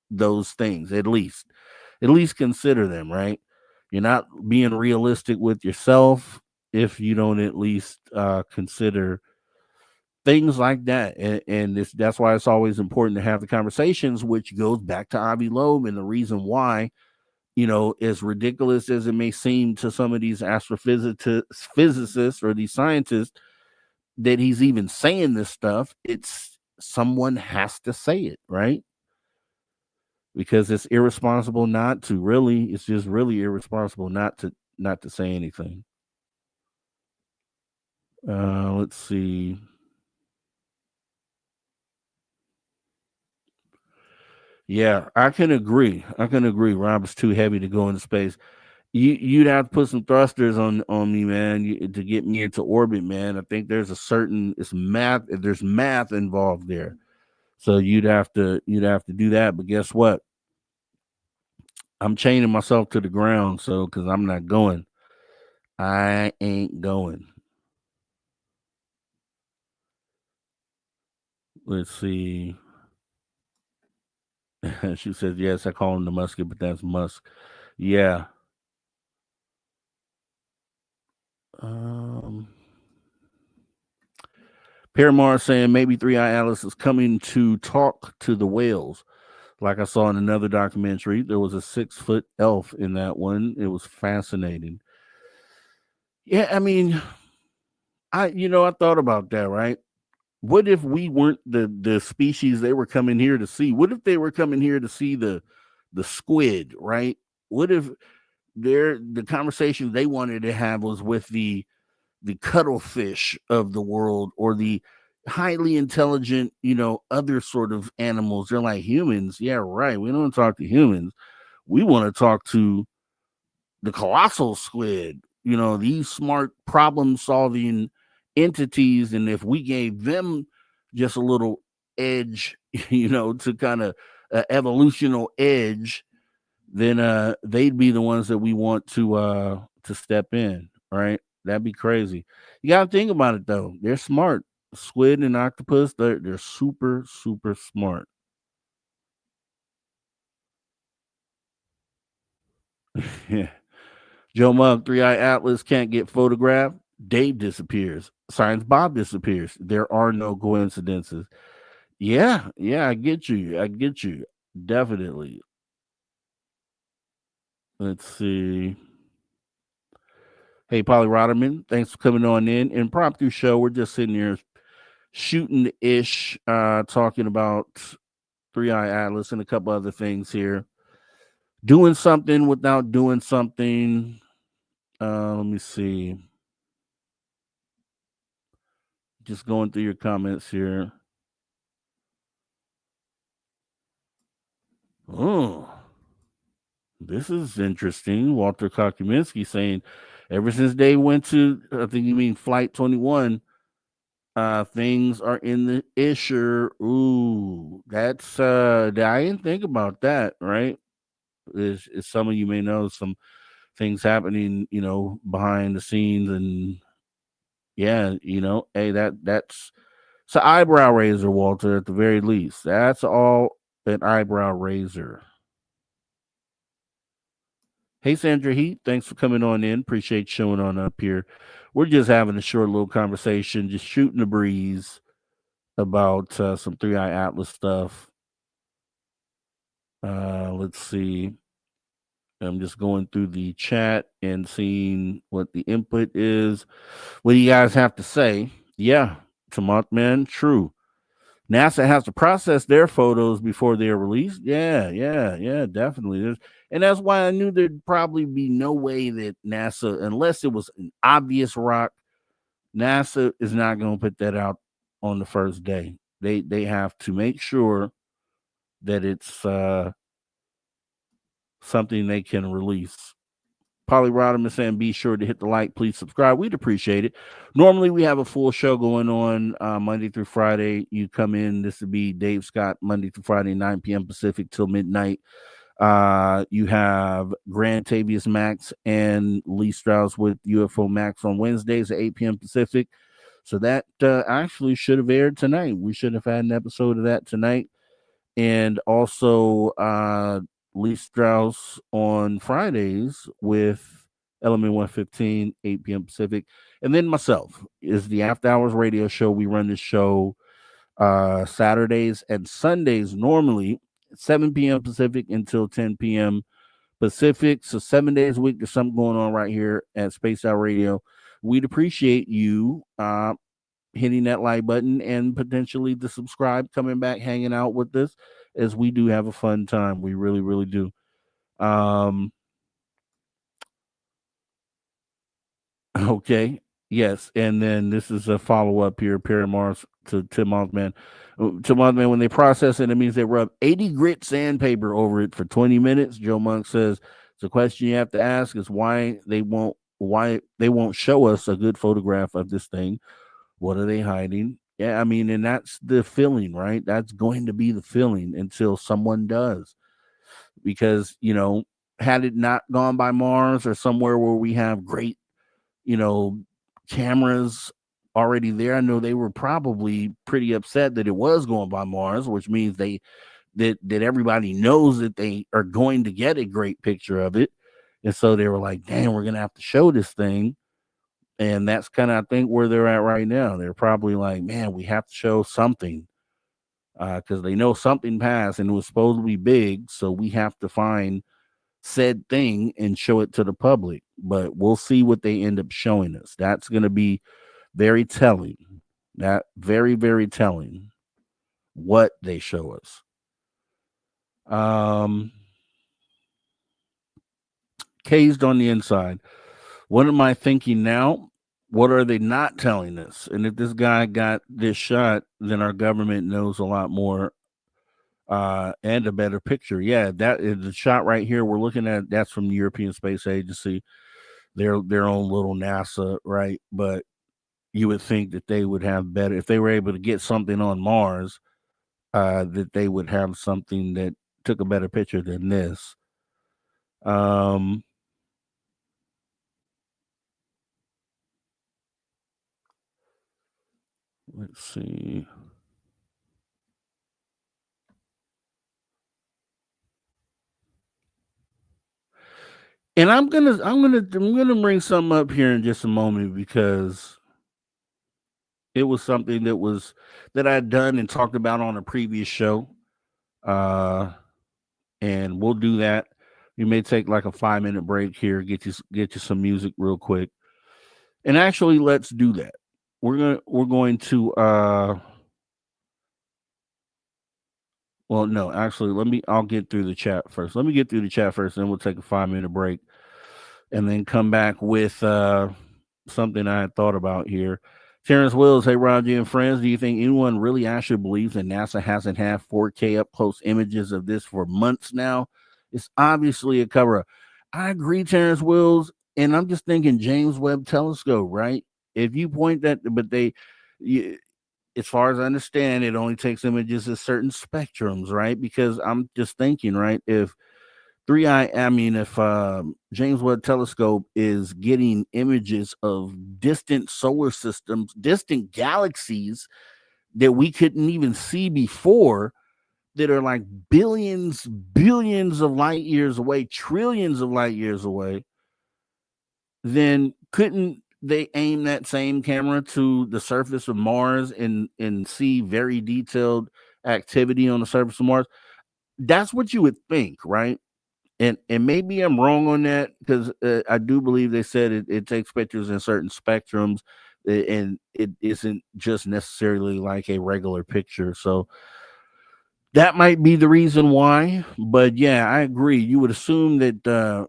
those things, at least consider them, right? You're not being realistic with yourself if you don't at least consider things like that. And that's why it's always important to have the conversations, which goes back to Avi Loeb and the reason why, as ridiculous as it may seem to some of these physicists or these scientists that he's even saying this stuff, it's someone has to say it, right? Because it's irresponsible not to. Really, it's just really irresponsible not to say anything. Let's see. Yeah, I can agree. Rob is too heavy to go into space. You'd have to put some thrusters on me, man, to get me into orbit, man. I think there's it's math. There's math involved there, so you'd have to do that. But guess what? I'm chaining myself to the ground, so because I'm not going. I ain't going. Let's see. She says, yes, I call him the musket, but that's Musk. Yeah. Paramar saying maybe Three Eye Atlas is coming to talk to the whales. Like I saw in another documentary, there was a 6-foot elf in that one. It was fascinating. Yeah, I mean, I thought about that, right? What if we weren't the species they were coming here to see? What if they were coming here to see the squid, right? What if the conversation they wanted to have was with the cuttlefish of the world, or the highly intelligent, other sort of animals? They're like humans. Yeah, right. We don't talk to humans. We want to talk to the colossal squid, these smart problem solving entities. And if we gave them just a little edge, to kind of evolutional edge, then they'd be the ones that we want to step in, right? That'd be crazy. You gotta think about it though. They're smart. Squid and octopus, they're super, super smart. Yeah. Joe Mug, Three Eye Atlas can't get photographed. Dave disappears. Science Bob disappears. There are no coincidences. Yeah, I get you. Definitely. Let's see. Hey, Polly Rotterman, thanks for coming on in. Impromptu show. We're just sitting here shooting the ish, talking about Three Eye Atlas and a couple other things here. Doing something without doing something. Let me see. Just going through your comments here. Oh, this is interesting. Walter Kokuminski saying, ever since they went to, I think you mean Flight 21, things are in the isher. Ooh, that's I didn't think about that, right? Is some of you may know some things happening, behind the scenes, and yeah, hey, that's it's an eyebrow raiser, Walter, at the very least. That's all, an eyebrow raiser. Hey, Sandra Heat, thanks for coming on in. Appreciate showing on up here. We're just having a short little conversation, just shooting the breeze about some Three Eye Atlas stuff. Let's see. I'm just going through the chat and seeing what the input is. What do you guys have to say? Yeah, man, true. NASA has to process their photos before they're released. Yeah, definitely. And that's why I knew there'd probably be no way that NASA, unless it was an obvious rock, NASA is not going to put that out on the first day. They have to make sure that it's something they can release. Polly Rodham is saying, be sure to hit the like, please subscribe. We'd appreciate it. Normally, we have a full show going on Monday through Friday. You come in, this would be Dave Scott, Monday through Friday, 9 p.m. Pacific till midnight. You have Grant Tavius Max and Lee Strauss with UFO Max on Wednesdays at 8 p.m. Pacific. So that actually should have aired tonight. We should have had an episode of that tonight. And also Lee Strauss on Fridays with Element 115, 8 p.m. Pacific. And then myself is the After Hours radio show. We run this show Saturdays and Sundays normally 7 p.m. Pacific until 10 p.m. Pacific. So 7 days a week. There's something going on right here at Space Out Radio. We'd appreciate you hitting that like button and potentially the subscribe, coming back, hanging out with us, as we do have a fun time. We really, really do. Okay. Yes. And then this is a follow-up here, Perry Mars to Tim Mothman. Tim Mothman, when they process it, it means they rub 80 grit sandpaper over it for 20 minutes. Joe Monk says the question you have to ask is why they won't show us a good photograph of this thing. What are they hiding? Yeah, I mean, and that's the feeling, right? That's going to be the feeling until someone does. Because, had it not gone by Mars or somewhere where we have great, cameras already there, I know they were probably pretty upset that it was going by Mars, which means that everybody knows that they are going to get a great picture of it. And so they were like, damn, we're going to have to show this thing. And that's kind of, I think, where they're at right now. They're probably like, man, we have to show something because they know something passed and it was supposed to be big. So we have to find said thing and show it to the public. But we'll see what they end up showing us. That's going to be very telling. That very, very telling what they show us. Caged on the inside. What am I thinking now? What are they not telling us? And if this guy got this shot, then our government knows a lot more and a better picture. Yeah, that is the shot right here we're looking at. That's from the European Space Agency, their own little NASA, right? But you would think that they would have better, if they were able to get something on Mars, that they would have something that took a better picture than this. Let's see. And I'm gonna bring something up here in just a moment because it was something that I'd done and talked about on a previous show. And we'll do that. We may take like a 5-minute break here, get you some music real quick. And actually let's do that. We're going to well, no, actually, I'll get through the chat first. Let me get through the chat first, then we'll take a 5-minute break and then come back with something I had thought about here. Terrence Wills, hey, Roger and friends, do you think anyone really actually believes that NASA hasn't had 4K up close images of this for months now? It's obviously a cover up. I agree, Terrence Wills, and I'm just thinking James Webb Telescope, right? If you point that, but as far as I understand, it only takes images of certain spectrums, right? Because I'm just thinking, right, if James Webb Telescope is getting images of distant solar systems, distant galaxies that we couldn't even see before, that are like billions of light years away, trillions of light years away, then couldn't they aim that same camera to the surface of Mars and see very detailed activity on the surface of Mars? That's what you would think, right? And maybe I'm wrong on that because I do believe they said it takes pictures in certain spectrums, and it isn't just necessarily like a regular picture. So that might be the reason why. But yeah, I agree. You would assume that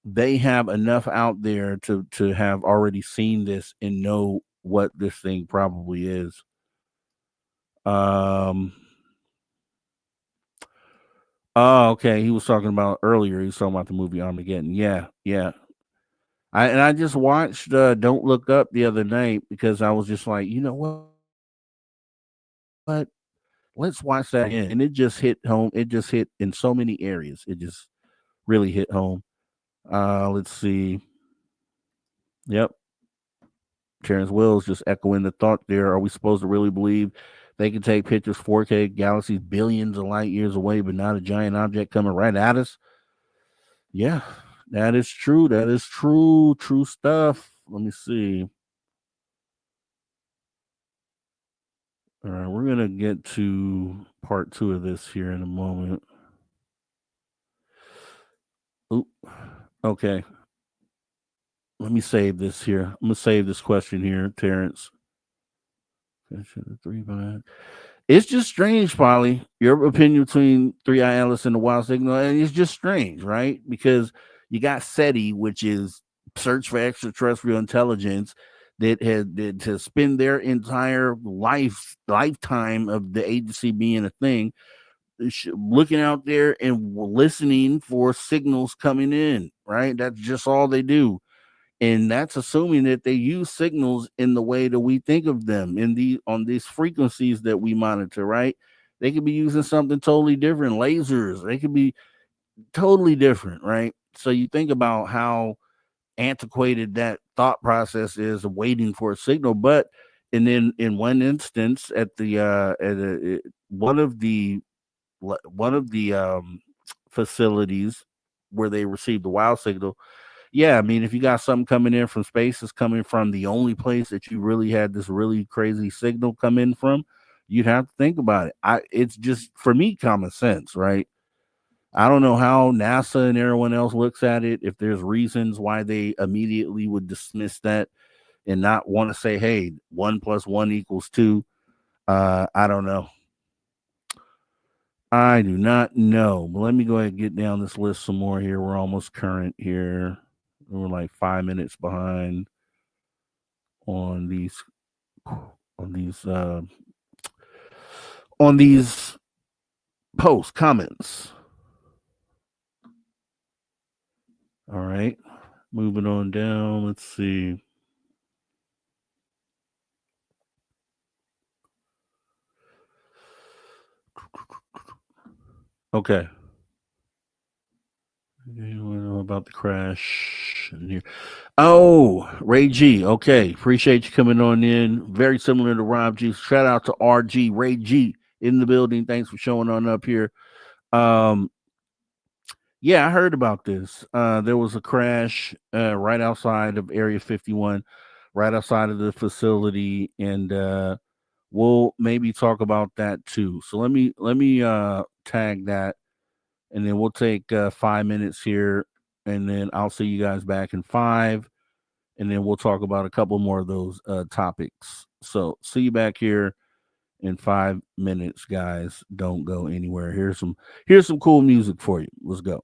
they have enough out there to have already seen this and know what this thing probably is. Oh, okay. He was talking about earlier. He was talking about the movie Armageddon. Yeah, yeah. I just watched Don't Look Up the other night because I was just like, you know what? Let's watch that again. And it just hit home. It just hit in so many areas. It just really hit home. Let's see. Yep. Terrence Wills just echoing the thought there. Are we supposed to really believe they can take pictures 4K galaxies billions of light years away, but not a giant object coming right at us? Yeah, that is true. That is true. True stuff. Let me see. All right, we're going to get to part 2 of this here in a moment. Oop. Okay. Let me save this here. I'm going to save this question here, Terrence. It's just strange, Polly. Your opinion between Three Eye Atlas and the Wild Signal, and it's just strange, right? Because you got SETI, which is Search for Extraterrestrial Intelligence, that has spent their entire lifetime of the agency being a thing, looking out there and listening for signals coming in, right? That's just all they do. And that's assuming that they use signals in the way that we think of them on these frequencies that we monitor, right? They could be using something totally different, lasers. They could be totally different, right? So you think about how antiquated that thought process is of waiting for a signal. But and then in one instance, at the one of the facilities where they received the wild signal. Yeah, I mean, if you got something coming in from space, it's coming from the only place that you really had this really crazy signal come in from, you'd have to think about it. It's just, for me, common sense, right? I don't know how NASA and everyone else looks at it, if there's reasons why they immediately would dismiss that and not want to say, hey, 1 + 1 = 2. I don't know. I do not know. But let me go ahead and get down this list some more here. We're almost current here. We're like 5 minutes behind on these post comments. All right, moving on down. Let's see. Okay. Anyone know about the crash in here? Oh, Ray G. Okay. Appreciate you coming on in. Very similar to Rob G. Shout out to RG, Ray G in the building. Thanks for showing on up here. Yeah, I heard about this. There was a crash right outside of Area 51, right outside of the facility, and we'll maybe talk about that too. So let me tag that, and then we'll take 5 minutes here, and then I'll see you guys back in 5, and then we'll talk about a couple more of those topics. So see you back here in 5 minutes, guys. Don't go anywhere. Here's some cool music for you. Let's go.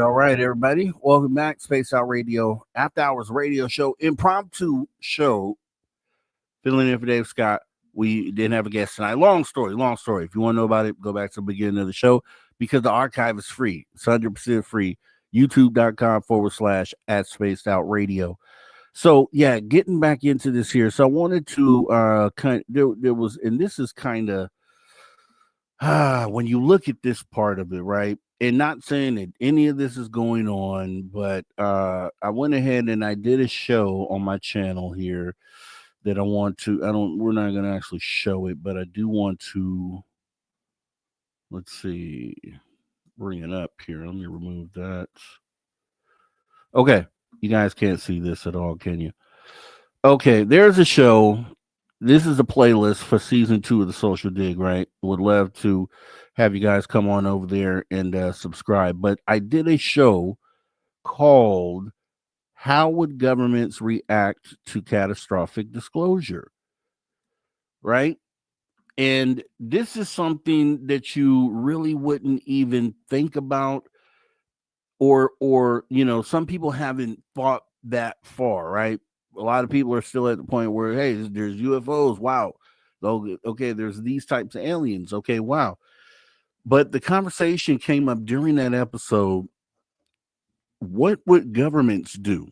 All right, everybody. Welcome back. Space Out Radio, After Hours Radio Show, impromptu show. Filling in for Dave Scott. We didn't have a guest tonight. Long story. If you want to know about it, go back to the beginning of the show because the archive is free. It's 100% free. YouTube.com/at Spaced Out Radio. So, yeah, getting back into this here. So, I wanted to there was, and this is kind of, when you look at this part of it, right? And not saying that any of this is going on, but I went ahead and I did a show on my channel here that we're not going to actually show it, but I do want to, let's see, bring it up here. Let me remove that. Okay. You guys can't see this at all, can you? Okay. There's a show. This is a playlist for season 2 of the Social Dig, right? Would love to have you guys come on over there and subscribe. But I did a show called How Would Governments React to Catastrophic Disclosure? Right? And this is something that you really wouldn't even think about, or some people haven't thought that far, right? A lot of people are still at the point where, hey, there's UFOs. Wow. Okay, there's these types of aliens. Okay, wow. But the conversation came up during that episode. What would governments do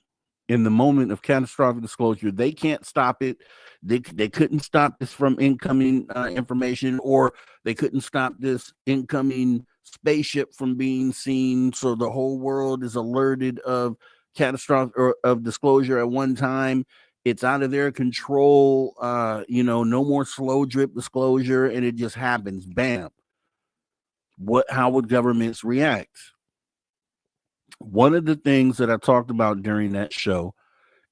in the moment of catastrophic disclosure? They can't stop it. They couldn't stop this from incoming information, or they couldn't stop this incoming spaceship from being seen. So the whole world is alerted of catastrophic or of disclosure at one time. It's out of their control. No more slow drip disclosure, and it just happens. Bam. How would governments react? One of the things that I talked about during that show,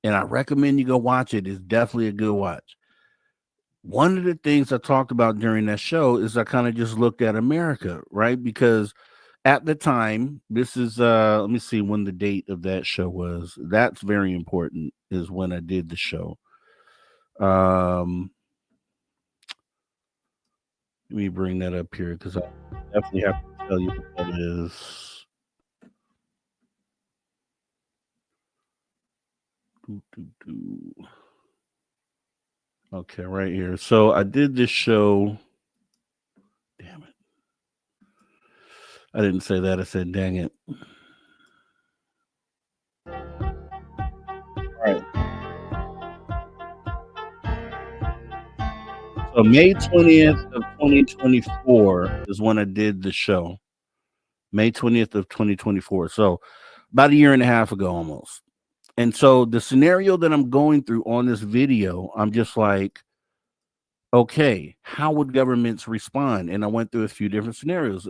and I recommend you go watch it, is definitely a good watch. One of the things I talked about during that show is I kind of just looked at America, right? Because at the time, this is, let me see when the date of that show was. That's very important, is when I did the show. Let me bring that up here because I definitely have to tell you what that is. Okay, right here. So I did this show. Damn it. I didn't say that. I said, dang it. All right. So May 20th of 2024 is when I did the show. May 20th of 2024. So about a year and a half ago almost. And so the scenario that I'm going through on this video, I'm just like, okay, how would governments respond? And I went through a few different scenarios.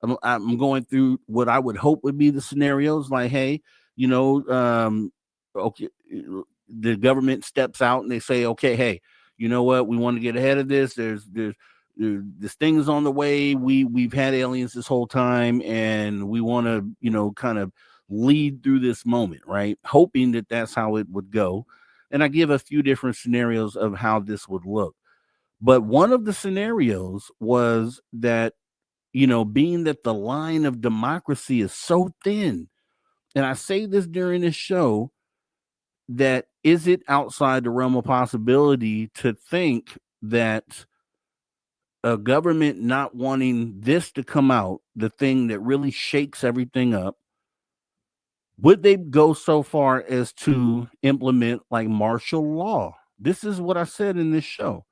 I'm going through what I would hope would be the scenarios like, hey, you know, okay, the government steps out and they say, okay, hey, you know what, we want to get ahead of this. This thing is on the way. We've had aliens this whole time, and we want to, kind of lead through this moment, right? Hoping that that's how it would go. And I give a few different scenarios of how this would look. But one of the scenarios was that, being that the line of democracy is so thin, and I say this during this show, that is it outside the realm of possibility to think that a government not wanting this to come out, the thing that really shakes everything up, would they go so far as to implement like martial law? This is what I said in this show.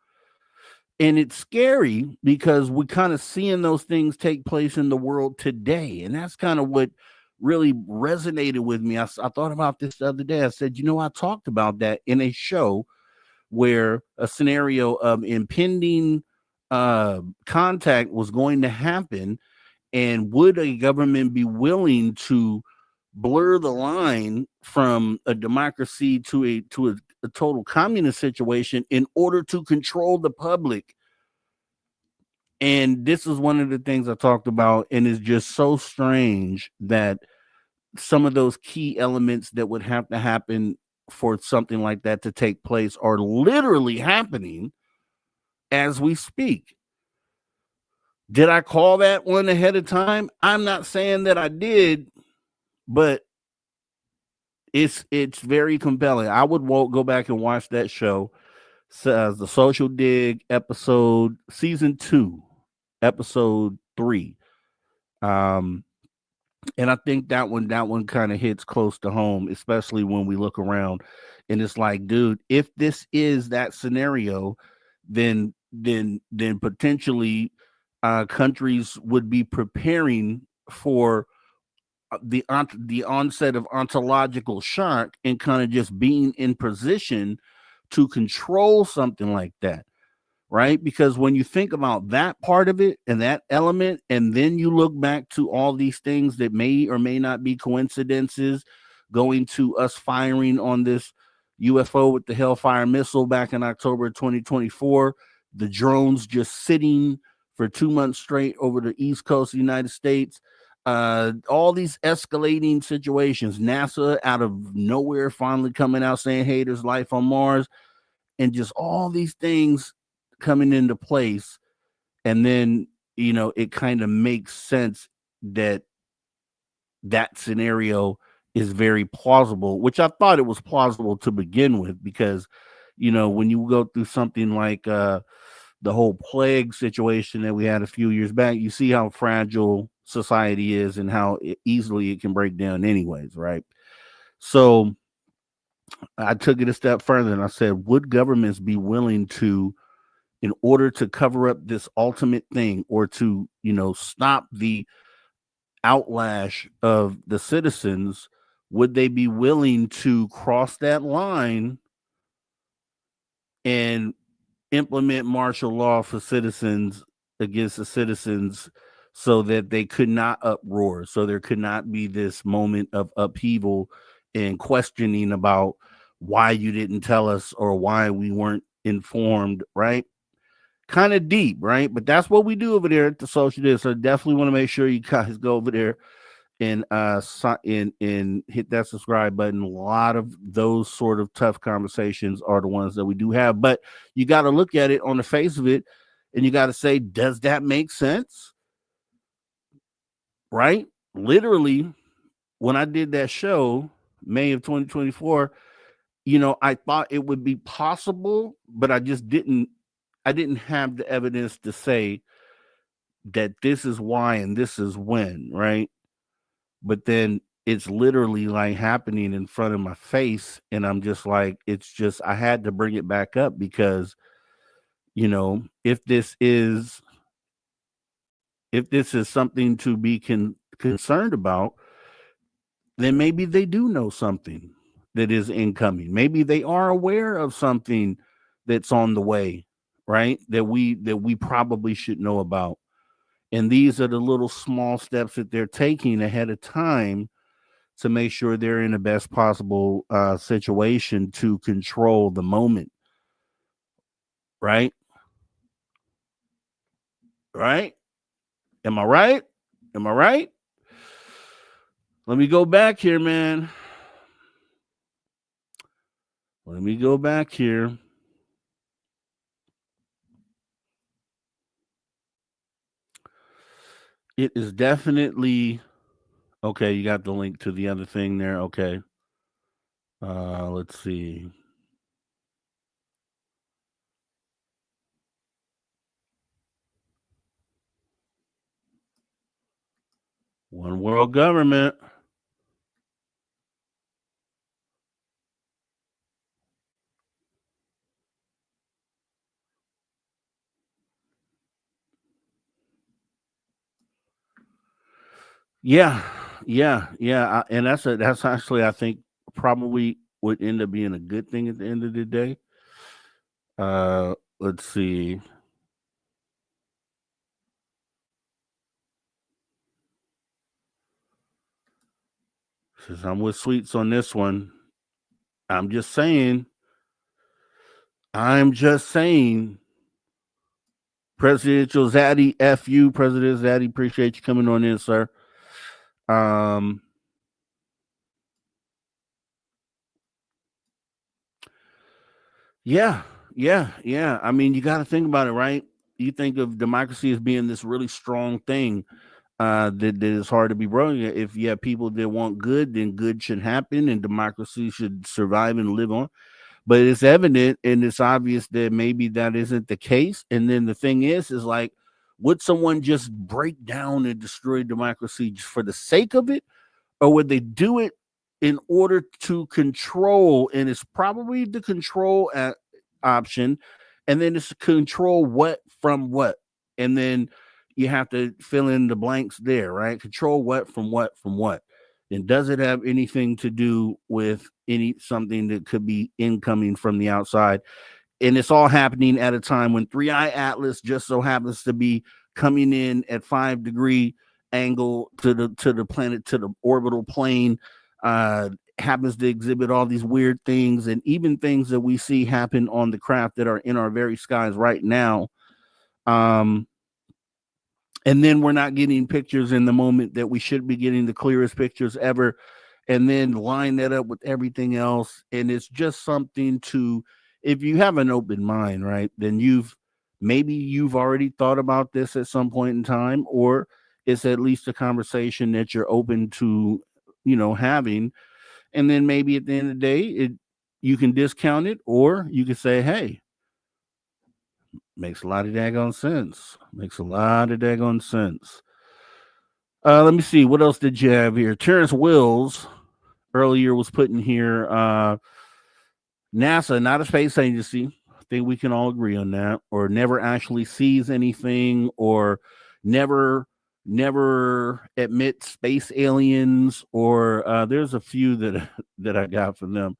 And it's scary because we're kind of seeing those things take place in the world today. And that's kind of what really resonated with me. I thought about this the other day. I said, I talked about that in a show where a scenario of impending contact was going to happen. And would a government be willing to blur the line from a democracy to a total communist situation in order to control the public? And this is one of the things I talked about, and it's just so strange that some of those key elements that would have to happen for something like that to take place are literally happening as we speak. Did I call that one ahead of time? I'm not saying that I did, but it's very compelling. I would go back and watch that show, the Social Dig episode, season 2, episode 3. And I think that one kind of hits close to home, especially when we look around and it's like, dude, if this is that scenario, then potentially countries would be preparing for the onset of ontological shock and kind of just being in position to control something like that. Right? Because when you think about that part of it and that element, and then you look back to all these things that may or may not be coincidences, going to us firing on this UFO with the Hellfire missile back in October 2024, the drones just sitting for 2 months straight over the East Coast of the United States, all these escalating situations, NASA out of nowhere finally coming out saying, hey, there's life on Mars, and just all these things coming into place. And then, it kind of makes sense that scenario is very plausible, which I thought it was plausible to begin with, because, when you go through something like the whole plague situation that we had a few years back, you see how fragile society is and how easily it can break down anyways, right? So I took it a step further and I said, would governments be willing to, in order to cover up this ultimate thing, or to, stop the outlash of the citizens, would they be willing to cross that line and implement martial law for citizens against the citizens, so that they could not uproar, so there could not be this moment of upheaval and questioning about why you didn't tell us or why we weren't informed, right? Kind of deep, right? But that's what we do over there at the Social Dis. So definitely want to make sure you guys go over there and hit that subscribe button. A lot of those sort of tough conversations are the ones that we do have, but you got to look at it on the face of it and you got to say, does that make sense? Right? Literally, when I did that show, May of 2024, I thought it would be possible, but I didn't have the evidence to say that this is why and this is when, right? But then it's literally like happening in front of my face, and I'm just like, I had to bring it back up because, if this is something to be concerned about, then maybe they do know something that is incoming. Maybe they are aware of something that's on the way, right? That we probably should know about. And these are the little small steps that they're taking ahead of time to make sure they're in the best possible situation to control the moment, right? Right? Am I right? Am I right? Let me go back here, man. Let me go back here. It is definitely okay. You got the link to the other thing there. Okay. Let's see. One world government. Yeah, yeah. And that's actually, I think, probably would end up being a good thing at the end of the day. Let's see. Since I'm with Sweets on this one, I'm just saying. I'm just saying. Presidential Zaddy, FU, President Zaddy, appreciate you coming on in, sir. Yeah, yeah. I mean, you got to think about it, right? You think of democracy as being this really strong thing that is hard to be broken. If you have people that want good, then good should happen and democracy should survive and live on. But it's evident and it's obvious that maybe that isn't the case. And then the thing is like, would someone just break down and destroy democracy just for the sake of it? Or would they do it in order to control? And it's probably the control option, and then it's control what from what, and then you have to fill in the blanks there, right? Control what from what from what, and does it have anything to do with any something that could be incoming from the outside? And it's all happening at a time when Three Eye Atlas just so happens to be coming in at 5-degree angle to the planet, to the orbital plane, happens to exhibit all these weird things, and even things that we see happen on the craft that are in our very skies right now. um and then we're not getting pictures in the moment that we should be getting the clearest pictures ever, and then line that up with everything else. And it's just something to, if you have an open mind, right, then you've already thought about this at some point in time, or it's at least a conversation that you're open to, having. And then maybe at the end of the day, you can discount it, or you can say, hey, makes a lot of daggone sense. Makes a lot of daggone sense. Let me see. What else did you have here? Terrence Wills earlier was putting here, NASA, not a space agency. I think we can all agree on that. Or never actually sees anything, or never admits space aliens, or there's a few that that I got from them.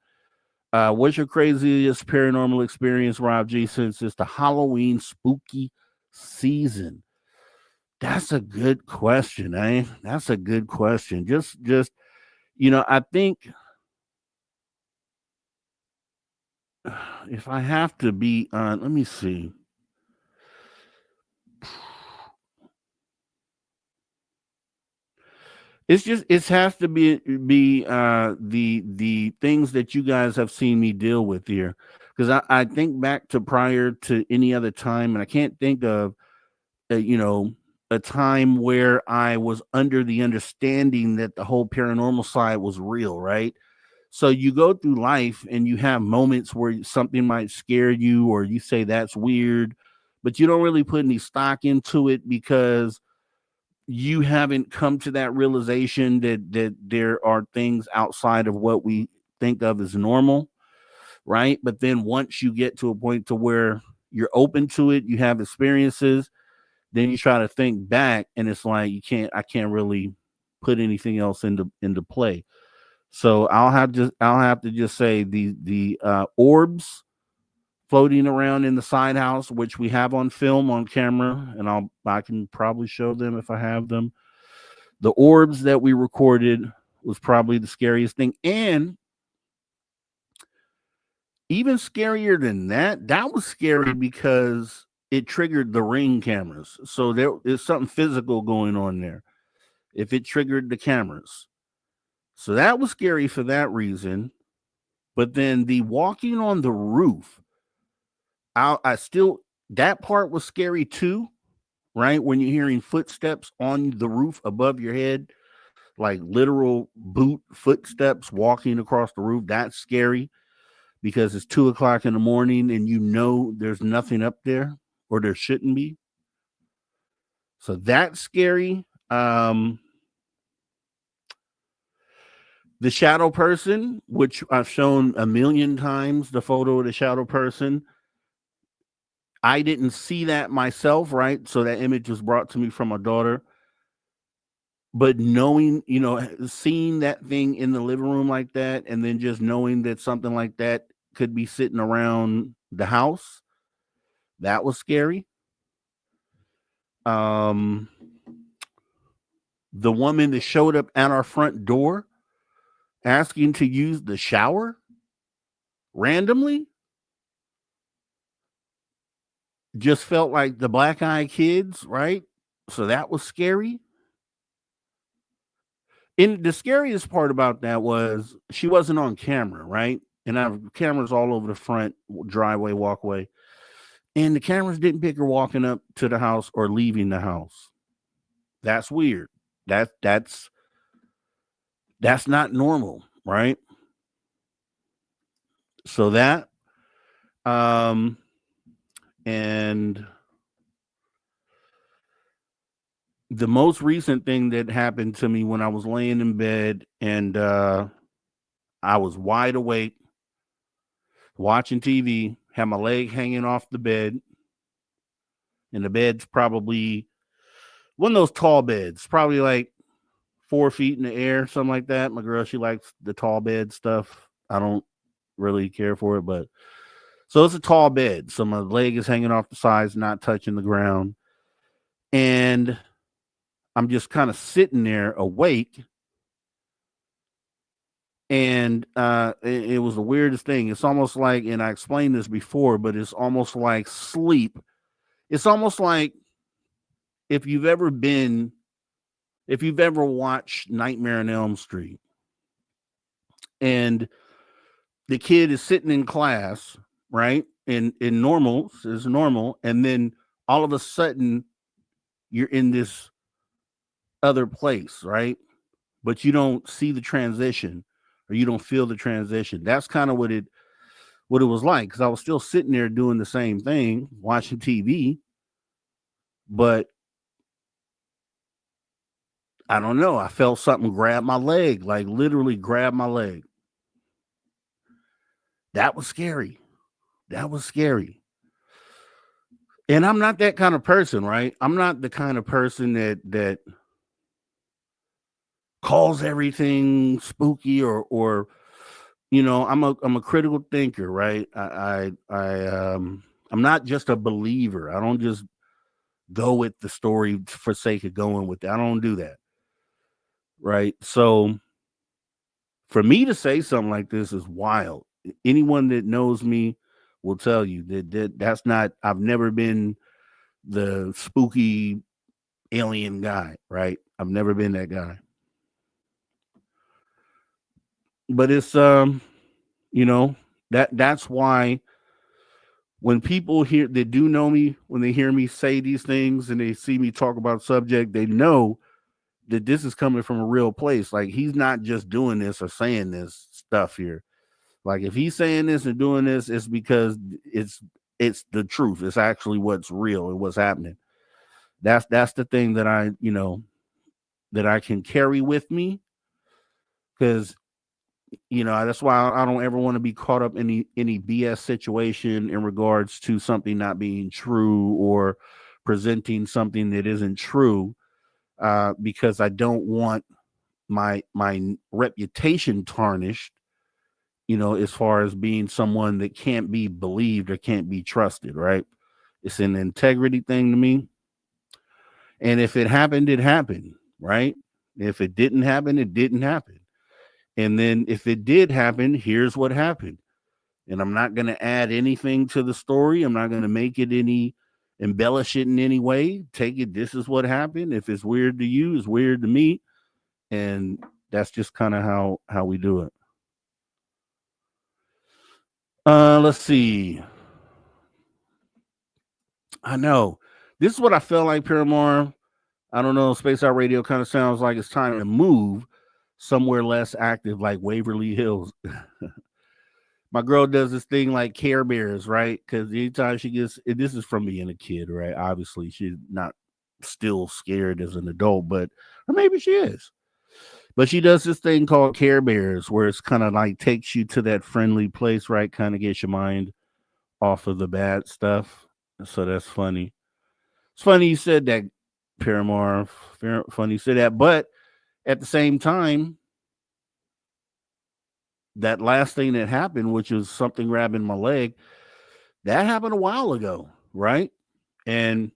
What's your craziest paranormal experience, Rob G, since it's the Halloween spooky season? That's a good question, eh? That's a good question. Just I think if I have to be on, let me see. It has to be the things that you guys have seen me deal with here, because I think back to prior to any other time, and I can't think of a time where I was under the understanding that the whole paranormal side was real, right? So you go through life and you have moments where something might scare you, or you say that's weird, but you don't really put any stock into it because you haven't come to that realization that there are things outside of what we think of as normal, right? But then once you get to a point to where you're open to it, you have experiences, then you try to think back, and it's like I can't really. put anything else into play. So I'll have to just say the orbs floating around in the side house, which we have on film on camera, and I can probably show them if I have them. The orbs that we recorded was probably the scariest thing, and even scarier than that, that was scary because it triggered the Ring cameras. So there is something physical going on there if it triggered the cameras. So that was scary for that reason. But then the walking on the roof, I still, that part was scary too, right? When you're hearing footsteps on the roof above your head, like literal boot footsteps walking across the roof, that's scary because it's 2:00 in the morning and you know there's nothing up there or there shouldn't be. So that's scary. The shadow person, which I've shown a million times, the photo of the shadow person, I didn't see that myself, right? So that image was brought to me from my daughter. But knowing, seeing that thing in the living room like that, and then just knowing that something like that could be sitting around the house, that was scary. The woman that showed up at our front door asking to use the shower randomly just felt like the Black Eyed Kids, right? So that was scary. And the scariest part about that was she wasn't on camera, right? And I have cameras all over the front driveway, walkway. And the cameras didn't pick her walking up to the house or leaving the house. That's weird. That's not normal, right? So that, and the most recent thing that happened to me when I was laying in bed and I was wide awake watching TV, had my leg hanging off the bed, and the bed's probably one of those tall beds, probably like 4 feet in the air, something like that. My girl, she likes the tall bed stuff. I don't really care for it, but so it's a tall bed. So my leg is hanging off the sides, not touching the ground. And I'm just kind of sitting there awake. And it was the weirdest thing. It's almost like, and I explained this before, but it's almost like sleep. It's almost like if you've ever watched Nightmare on Elm Street and the kid is sitting in class, right? In normal is normal. And then all of a sudden you're in this other place, right? But you don't see the transition or you don't feel the transition. That's kind of what it was like. Cause I was still sitting there doing the same thing, watching TV, but I don't know. I felt something grab my leg, like literally grab my leg. That was scary. That was scary. And I'm not that kind of person, right? I'm not the kind of person that calls everything spooky or I'm a critical thinker, right? I'm not just a believer. I don't just go with the story for sake of going with it. I don't do that. Right. So for me to say something like this is wild. Anyone that knows me will tell you that's not, I've never been the spooky alien guy, right? I've never been that guy. But it's that's why when people hear that do know me, when they hear me say these things and they see me talk about subject, they know that this is coming from a real place. Like he's not just doing this or saying this stuff here. Like if he's saying this and doing this, it's because it's the truth. It's actually what's real and what's happening. That's the thing that that I can carry with me, because that's why I don't ever want to be caught up in any BS situation in regards to something not being true or presenting something that isn't true, because I don't want my reputation tarnished, as far as being someone that can't be believed or can't be trusted, right? It's an integrity thing to me. And if it happened, it happened, right? If it didn't happen, it didn't happen. And then if it did happen, here's what happened. And I'm not going to add anything to the story. I'm not going to make it embellish it in any way. Take it, this is what happened. If it's weird to you, it's weird to me. And that's just kind of how we do it. Let's see. I know. This is what I felt like, Paramore. I don't know. Space Out Radio kind of sounds like it's time to move somewhere less active, like Waverly Hills. My girl does this thing like Care Bears, right? Because anytime she gets, this is from being a kid, right? Obviously, she's not still scared as an adult, or maybe she is. But she does this thing called Care Bears, where it's kind of like takes you to that friendly place, right? Kind of gets your mind off of the bad stuff. So that's funny. It's funny you said that, Paramore. Funny you said that. But at the same time, that last thing that happened, which was something grabbing my leg, that happened a while ago, right? And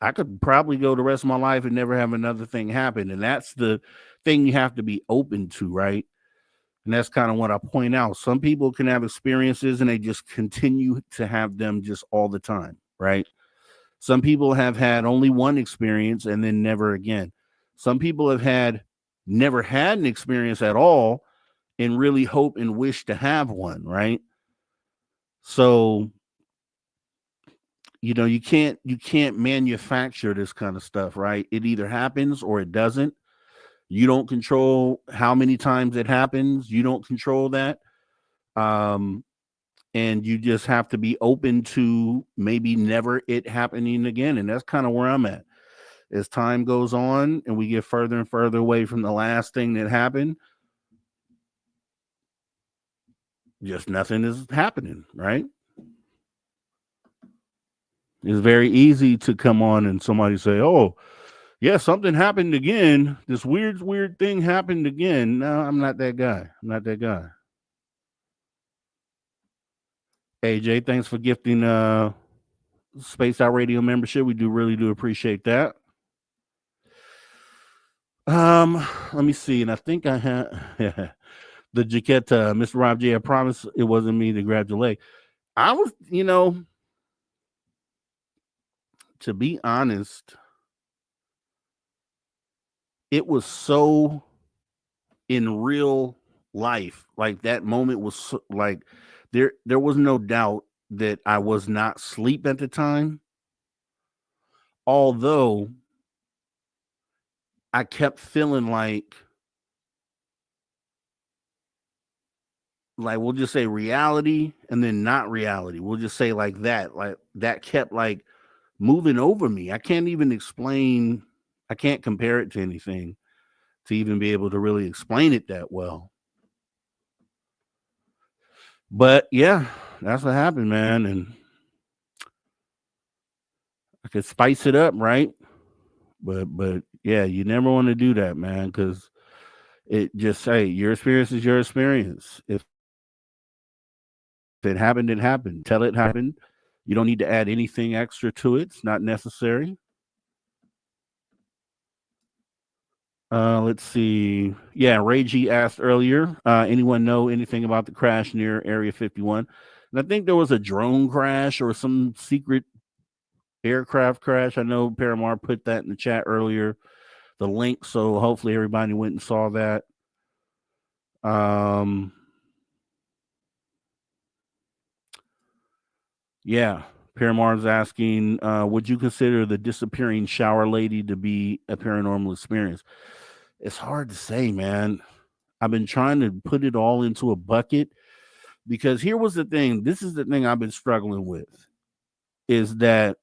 I could probably go the rest of my life and never have another thing happen. And that's the thing you have to be open to, right? And that's kind of what I point out. Some people can have experiences and they just continue to have them just all the time, right? Some people have had only one experience and then never again. Some people have never had an experience at all and really hope and wish to have one, right? So, you can't manufacture this kind of stuff, right? It either happens or it doesn't. You don't control how many times it happens. You don't control that. And you just have to be open to maybe never it happening again. And that's kind of where I'm at. As time goes on and we get further and further away from the last thing that happened, just nothing is happening, right? It's very easy to come on and somebody say, oh, yeah, something happened again. This weird thing happened again. No, I'm not that guy. AJ, thanks for gifting Space Out Radio membership. We really do appreciate that. Let me see. And I think I had the Jaquetta, Mr. Rob J. I promise it wasn't me that grabbed your leg. I was, to be honest, it was so in real life. Like that moment was so, like there was no doubt that I was not asleep at the time. Although I kept feeling like we'll just say reality and then not reality. We'll just say like that kept like moving over me. I can't even explain. I can't compare it to anything to even be able to really explain it that well. But yeah, that's what happened, man. And I could spice it up, right? But yeah, you never want to do that, man, because it just say your experience is your experience. If it happened, it happened. Tell it happened. You don't need to add anything extra to it. It's not necessary. Let's see. Yeah, Ray G asked earlier, anyone know anything about the crash near Area 51? And I think there was a drone crash or some secret aircraft crash. I know Paramar put that in the chat earlier, the link. So hopefully everybody went and saw that. Yeah, Paramar's asking, would you consider the disappearing shower lady to be a paranormal experience? It's hard to say, man. I've been trying to put it all into a bucket because here was the thing. This is the thing I've been struggling with is that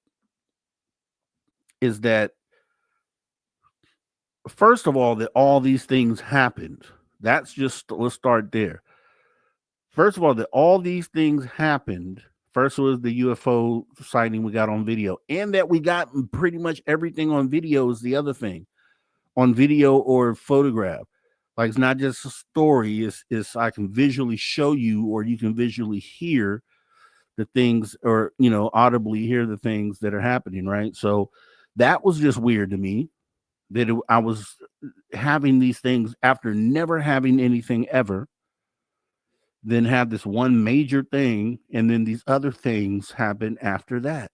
first of all, that all these things happened. That's just, let's start there. First of all, that all these things happened. First was the UFO sighting we got on video, and that we got pretty much everything on video is the other thing. on video or photograph. Like it's not just a story, it's I can visually show you, or you can visually hear the things, or audibly hear the things that are happening, right? So that was just weird to me, that I was having these things after never having anything ever, then have this one major thing, and then these other things happen after that.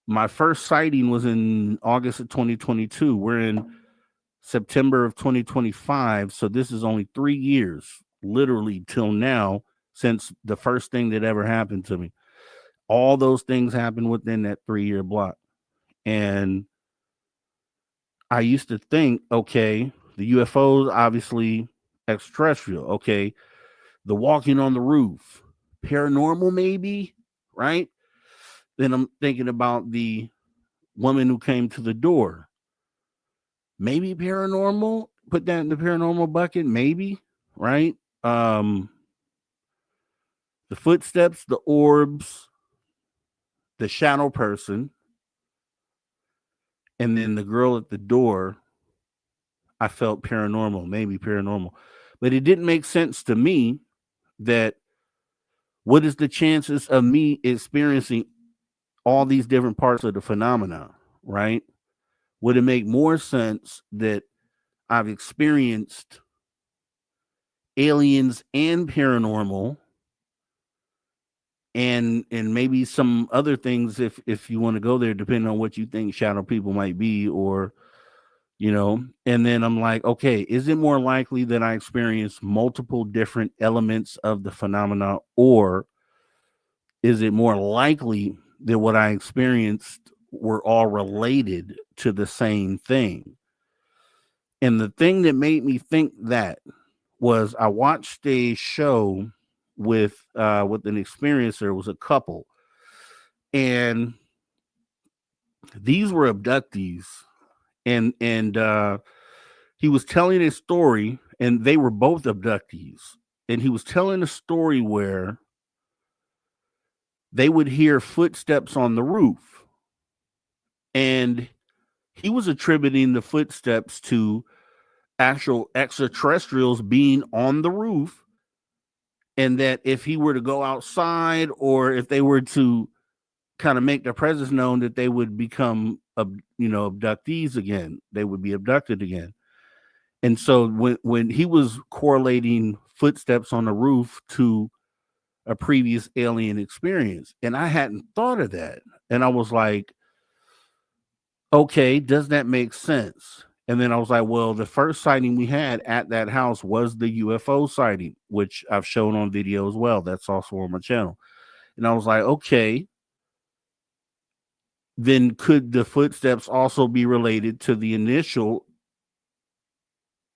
My first sighting was in August of 2022. We're in September of 2025. So this is only 3 years, literally till now, since the first thing that ever happened to me. All those things happened within that 3-year block. And I used to think, okay, the UFOs, obviously extraterrestrial. Okay, the walking on the roof, paranormal, maybe, right? Then I'm thinking about the woman who came to the door. Maybe paranormal. Put that in the paranormal bucket, maybe, right? The footsteps, the orbs, the shadow person, and then the girl at the door. I felt paranormal, maybe paranormal. But it didn't make sense to me that what is the chances of me experiencing all these different parts of the phenomena, right? Would it make more sense that I've experienced aliens and paranormal, and maybe some other things, if you want to go there, depending on what you think shadow people might be, or and then I'm like, okay, is it more likely that I experience multiple different elements of the phenomena, or is it more likely that what I experienced were all related to the same thing? And the thing that made me think that was I watched a show with an experiencer. It was a couple, and these were abductees, and he was telling a story, and they were both abductees, and he was telling a story where they would hear footsteps on the roof, and he was attributing the footsteps to actual extraterrestrials being on the roof, and that if he were to go outside, or if they were to kind of make their presence known, that they would become abductees again, they would be abducted again. And so when he was correlating footsteps on the roof to a previous alien experience, and I hadn't thought of that, and I was like, okay, does that make sense? And then I was like, well, the first sighting we had at that house was the UFO sighting, which I've shown on video as well. That's also on my channel. And I was like, okay, then could the footsteps also be related to the initial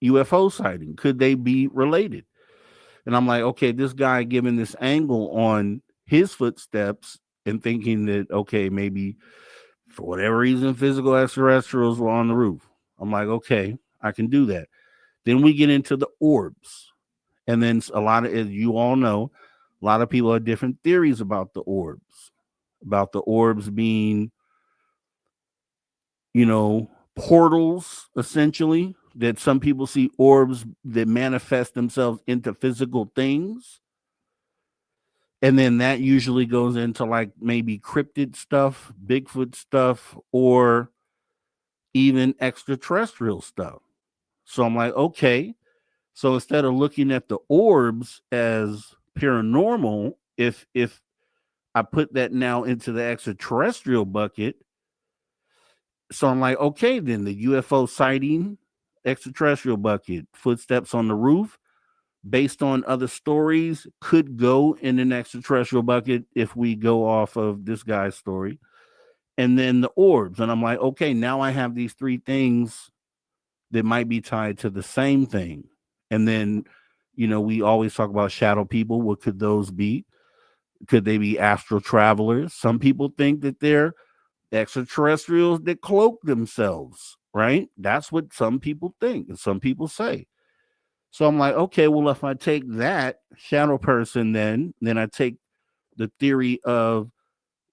UFO sighting? Could they be related? And I'm like, okay, this guy giving this angle on his footsteps and thinking that, okay, maybe for whatever reason, physical extraterrestrials were on the roof. I'm like, okay, I can do that. Then we get into the orbs. And then a lot of, as you all know, a lot of people have different theories about the orbs being, portals, essentially, that some people see orbs that manifest themselves into physical things. And then that usually goes into like maybe cryptid stuff, Bigfoot stuff, or even extraterrestrial stuff. So I'm like, okay. So instead of looking at the orbs as paranormal, if I put that now into the extraterrestrial bucket, so I'm like, okay, then the UFO sighting, extraterrestrial bucket, footsteps on the roof, based on other stories, could go in an extraterrestrial bucket if we go off of this guy's story. And then the orbs. And I'm like, okay, now I have these three things that might be tied to the same thing. And then, we always talk about shadow people. What could those be? Could they be astral travelers? Some people think that they're extraterrestrials that cloak themselves, right? That's what some people think and some people say. So I'm like, okay, well, if I take that shadow person, then I take the theory of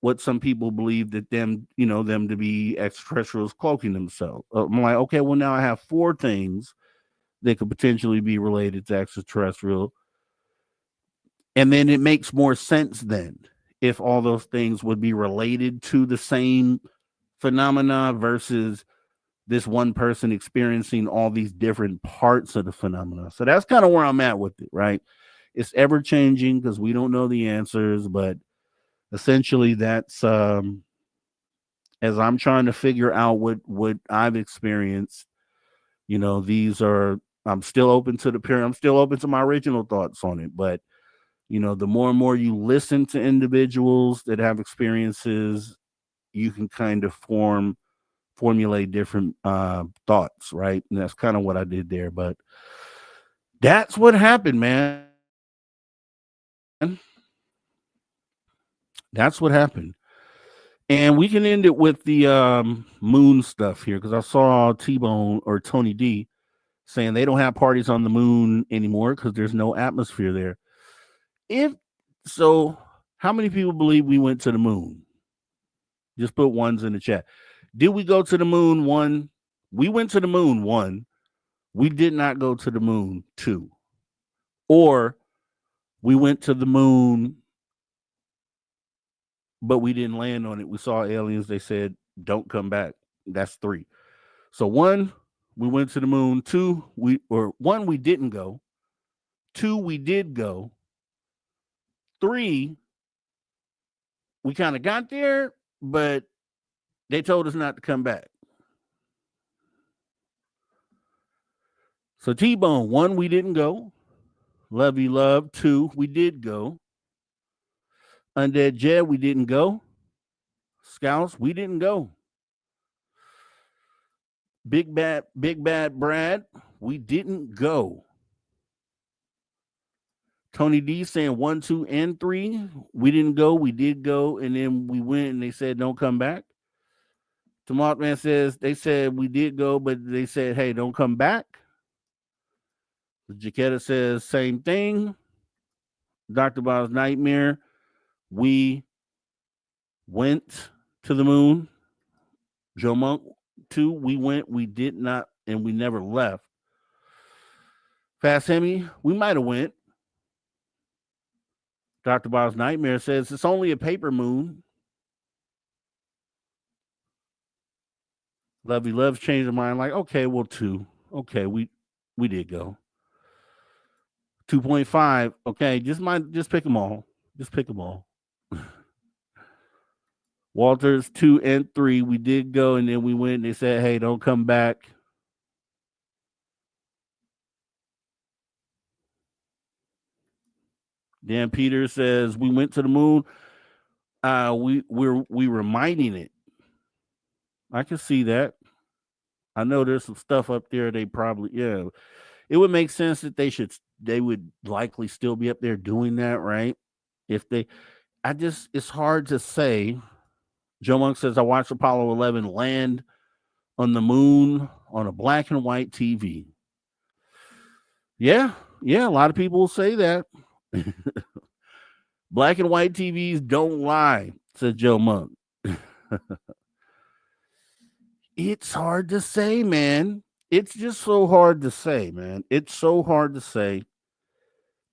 what some people believe that them to be extraterrestrials cloaking themselves. I'm like, okay, well now I have 4 things that could potentially be related to extraterrestrial, and then it makes more sense then if all those things would be related to the same phenomena versus this one person experiencing all these different parts of the phenomena. So that's kind of where I'm at with it, right? It's ever changing because we don't know the answers, but essentially that's as I'm trying to figure out what I've experienced, I'm still open to I'm still open to my original thoughts on it, but the more and more you listen to individuals that have experiences, you can kind of formulate different thoughts, right? And that's kind of what I did there. But that's what happened, man. That's what happened. And we can end it with the moon stuff here, because I saw T-Bone or Tony D saying they don't have parties on the moon anymore because there's no atmosphere there. If so, how many people believe we went to the moon? Just put ones in the chat. Did we go to the moon? 1. We went to the moon. 1. We did not go to the moon. 2. Or we went to the moon, but we didn't land on it. We saw aliens. They said, don't come back. That's 3. So 1, we went to the moon. 2, 1, we didn't go. 2, we did go. 3, we kind of got there, but they told us not to come back. So T-Bone, 1, we didn't go. Lovey Love, 2, we did go. Undead Jed, we didn't go. Scouts, we didn't go. Big Bad Brad, we didn't go. Tony D saying 1, 2, and 3. We didn't go. We did go, and then we went, and they said don't come back. Tomato Man says they said we did go, but they said, hey, don't come back. Jaquetta says same thing. Dr. Bob's Nightmare, we went to the moon. Joe Monk, 2, we went, we did not, and we never left. Fast Hemi, we might have went. Dr. Bob's Nightmare says it's only a paper moon. Lovey Loves changed her mind. Like, okay, well, 2. Okay, we did go. 2.5. Okay, just pick them all. Just pick them all. Walters 2 and 3. We did go, and then we went, and they said, hey, don't come back. Dan Peters says we went to the moon. We were mining it. I can see that. I know there's some stuff up there. They probably, it would make sense that they would likely still be up there doing that, right? It's hard to say. Joe Monk says I watched Apollo 11 land on the moon on a black and white TV. Yeah, a lot of people will say that. Black and white TVs don't lie, said Joe Monk. It's hard to say, man. It's just so hard to say, man. It's so hard to say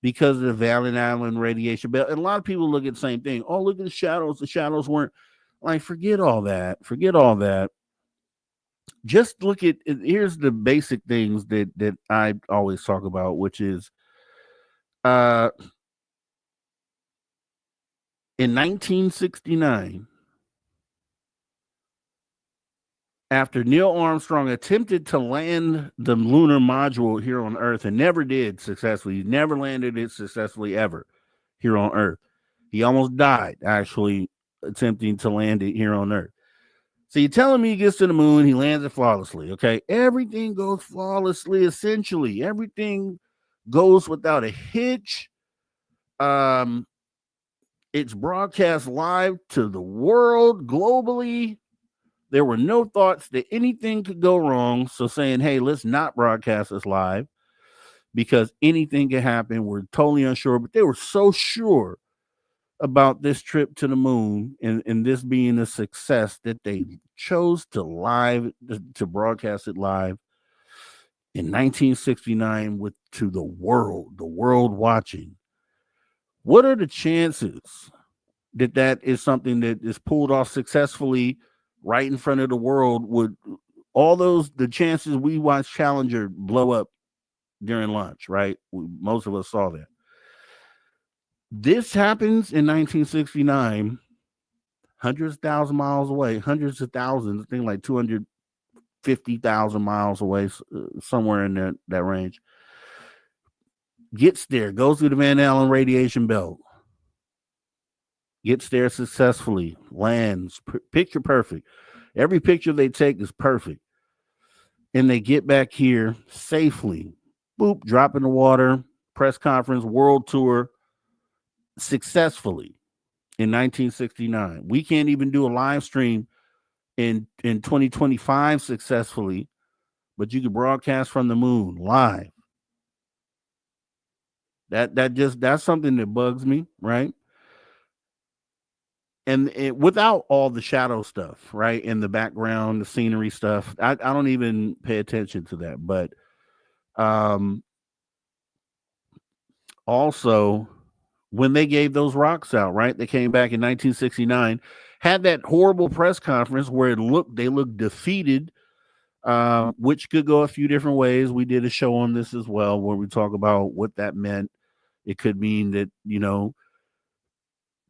because of the Valiant Island radiation belt. And a lot of people look at the same thing. Oh, look at the shadows. The shadows weren't like, forget all that. Forget all that. Just look at, here's the basic things that I always talk about, which is, in 1969, after Neil Armstrong attempted to land the lunar module here on Earth and never did successfully, he never landed it successfully ever here on Earth. He almost died, actually, attempting to land it here on Earth. So you're telling me he gets to the moon, he lands it flawlessly, okay? Everything goes flawlessly, essentially. Everything goes without a hitch. It's broadcast live to the world globally. There were no thoughts that anything could go wrong. So saying, hey, let's not broadcast this live because anything can happen. We're totally unsure, but they were so sure about this trip to the moon and this being a success that they chose to broadcast it live in 1969 with to the world watching. What are the chances that that is something that is pulled off successfully right in front of the world? Would all those the chances we watched Challenger blow up during launch, right? Most of us saw that. This happens in 1969, hundreds of thousand miles away, hundreds of thousands, I think like 250,000 miles away, somewhere in that range. Gets there, goes through the Van Allen radiation belt, gets there successfully, lands, picture perfect. Every picture they take is perfect. And they get back here safely. Boop, drop in the water, press conference, world tour, successfully in 1969. We can't even do a live stream in 2025 successfully, but you can broadcast from the moon live. That's something that bugs me, right? And without all the shadow stuff, right, in the background, the scenery stuff, I don't even pay attention to that. But also, when they gave those rocks out, right, they came back in 1969, had that horrible press conference where they looked defeated, which could go a few different ways. We did a show on this as well where we talk about what that meant. It could mean that,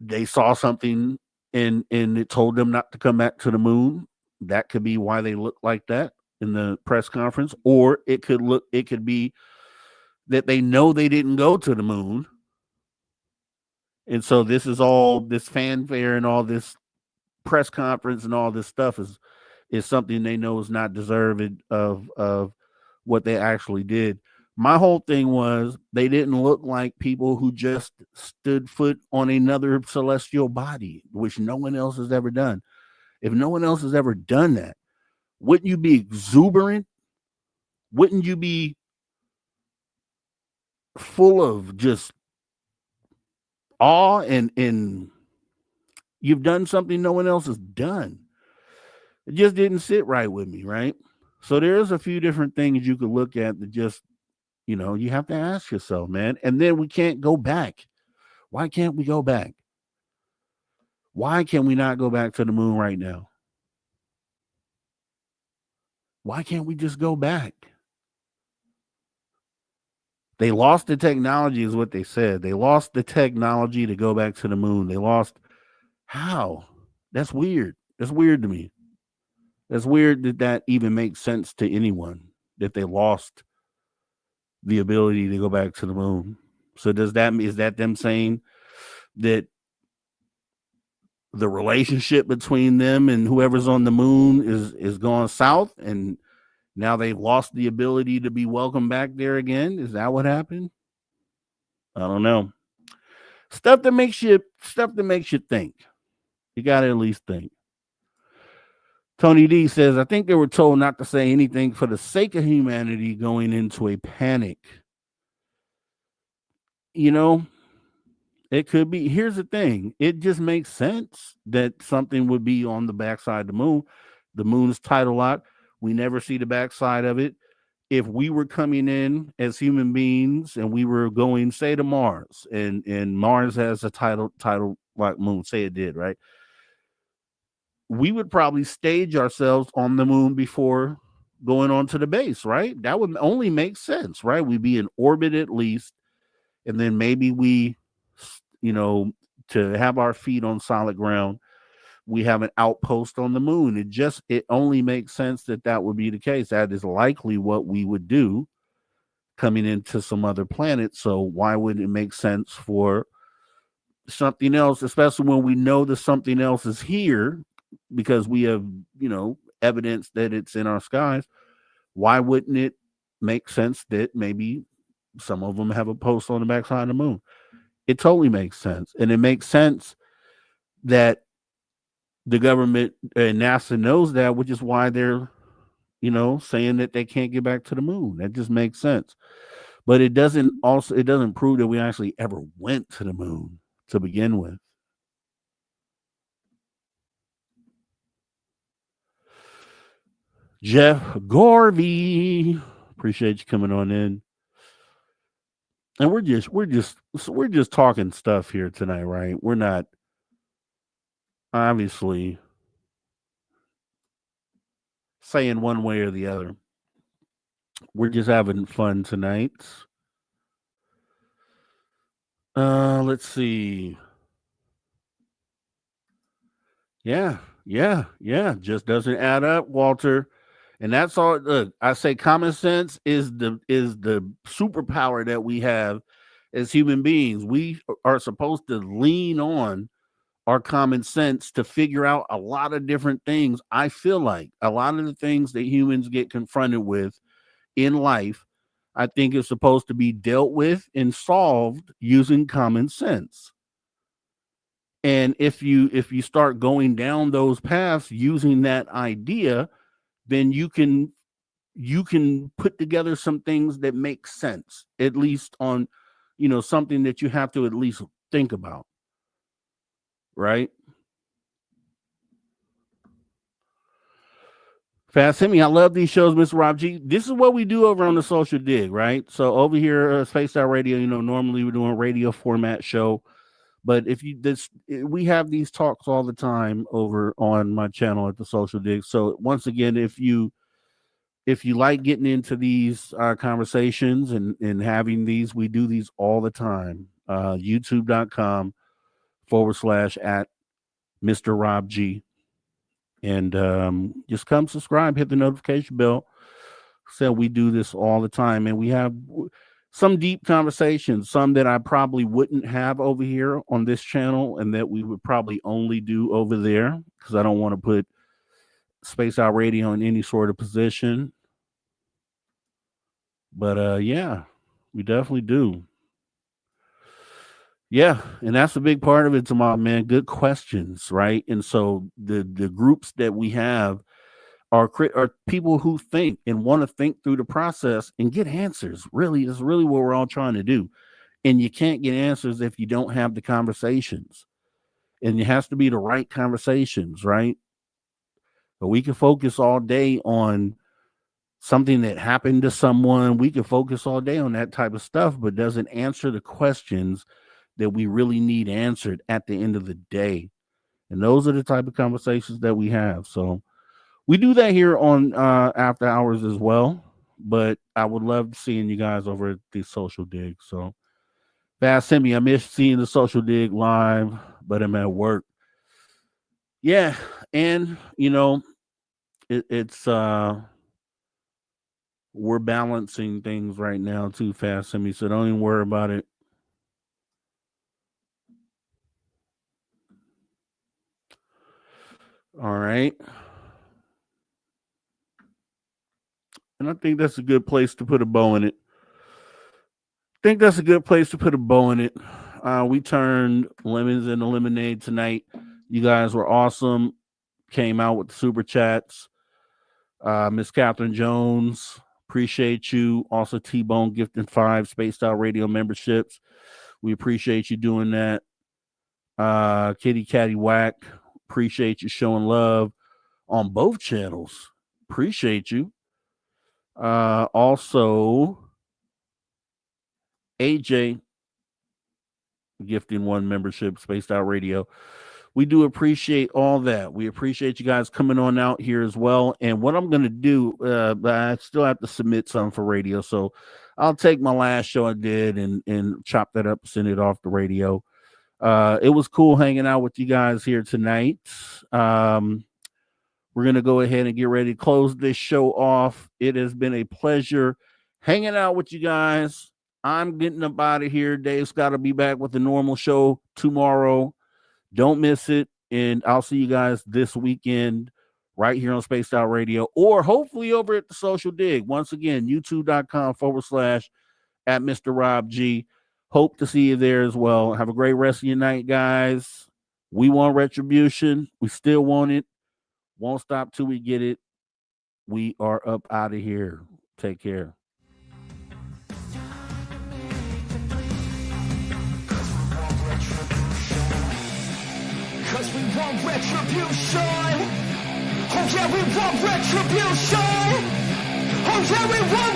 they saw something and it told them not to come back to the moon. That could be why they look like that in the press conference. Or it could be that they know they didn't go to the moon. And so this is all this fanfare and all this press conference and all this stuff is something they know is not deserved of what they actually did. My whole thing was they didn't look like people who just stood foot on another celestial body, which no one else has ever done. If no one else has ever done that, wouldn't you be exuberant? Wouldn't you be full of just awe and you've done something no one else has done? It just didn't sit right with me, right? So there's a few different things you could look at that just, you have to ask yourself, man. And then we can't go back. Why can't we go back? Why can we not go back to the moon right now? Why can't we just go back? They lost the technology is what they said. They lost the technology to go back to the moon. They lost how? That's weird. That's weird to me. That's weird that even makes sense to anyone, that they lost the ability to go back to the moon. So is that them saying that the relationship between them and whoever's on the moon is gone south and now they've lost the ability to be welcomed back there again? Is that what happened? I don't know. Stuff that makes you think. You got to at least think. Tony D says, I think they were told not to say anything for the sake of humanity going into a panic. It could be. Here's the thing. It just makes sense that something would be on the backside of the moon. The moon's tidal lock. We never see the backside of it. If we were coming in as human beings and we were going, say, to Mars, and Mars has a tidal lock moon, say it did, right? We would probably stage ourselves on the moon before going on to the base, right? That would only make sense, right? We'd be in orbit at least, and then maybe we, to have our feet on solid ground, we have an outpost on the moon. It only makes sense that would be the case. That is likely what we would do coming into some other planet. So why wouldn't it make sense for something else, especially when we know that something else is here because we have, evidence that it's in our skies? Why wouldn't it make sense that maybe some of them have a post on the backside of the moon? It totally makes sense. And it makes sense that the government and NASA knows that, which is why they're, saying that they can't get back to the moon. That just makes sense. But it doesn't prove that we actually ever went to the moon to begin with. Jeff Garvey. Appreciate you coming on in. And we're just talking stuff here tonight, right? We're not obviously saying one way or the other. We're just having fun tonight. Let's see. Yeah. Just doesn't add up, Walter. And that's all. Look, I say common sense is the superpower that we have as human beings. We are supposed to lean on our common sense to figure out a lot of different things. I feel like a lot of the things that humans get confronted with in life, I think is supposed to be dealt with and solved using common sense. And if you start going down those paths using that idea, then you can put together some things that make sense, at least on, something that you have to at least think about. Right? Fast Hit Me. I love these shows, Mr. Rob G. This is what we do over on the Social Dig, right? So over here, Spaced Out Radio, normally we're doing a radio format show. But we have these talks all the time over on my channel at the Social Dig. So once again, if you like getting into these conversations and having these, we do these all the time. YouTube.com / at Mr. Rob G. And just come subscribe, hit the notification bell. So we do this all the time, and we have some deep conversations, some that I probably wouldn't have over here on this channel, and that we would probably only do over there, because I don't want to put Space Out Radio in any sort of position. But yeah, we definitely do. Yeah, and that's a big part of it, tomorrow, man. Good questions, right? And so the groups that we have are people who think and want to think through the process and get answers. Really, that's really what we're all trying to do. And you can't get answers if you don't have the conversations. And it has to be the right conversations, right? But we can focus all day on something that happened to someone. We can focus all day on that type of stuff, but doesn't answer the questions that we really need answered at the end of the day. And those are the type of conversations that we have. So we do that here on After Hours as well. But I would love seeing you guys over at the Social Dig. So Fast Hit Me, I miss seeing the Social Dig live, but I'm at work. Yeah, and it's we're balancing things right now too, Fast Hit Me. So don't even worry about it. All right. And I think that's a good place to put a bow in it. We turned lemons into lemonade tonight. You guys were awesome. Came out with the super chats. Miss Catherine Jones, appreciate you. Also, T-Bone gifting 5 Spaced Out Radio memberships. We appreciate you doing that. Kitty Catty Whack, appreciate you showing love on both channels. Appreciate you. Also, AJ gifting 1 membership, Spaced Out Radio. We do appreciate all that. We appreciate you guys coming on out here as well. And what I'm going to do, but I still have to submit some for radio. So I'll take my last show I did and chop that up, send it off the radio. It was cool hanging out with you guys here tonight. We're going to go ahead and get ready to close this show off. It has been a pleasure hanging out with you guys. I'm getting up out of here. Dave's got to be back with the normal show tomorrow. Don't miss it. And I'll see you guys this weekend right here on Spaced Out Radio, or hopefully over at the Social Dig. Once again, youtube.com / at Mr. Rob G. Hope to see you there as well. Have a great rest of your night, guys. We want retribution. We still want it. Won't stop till we get it. We are up out of here. Take care. Cause we want retribution. Oh yeah, we want retribution. Oh yeah, we want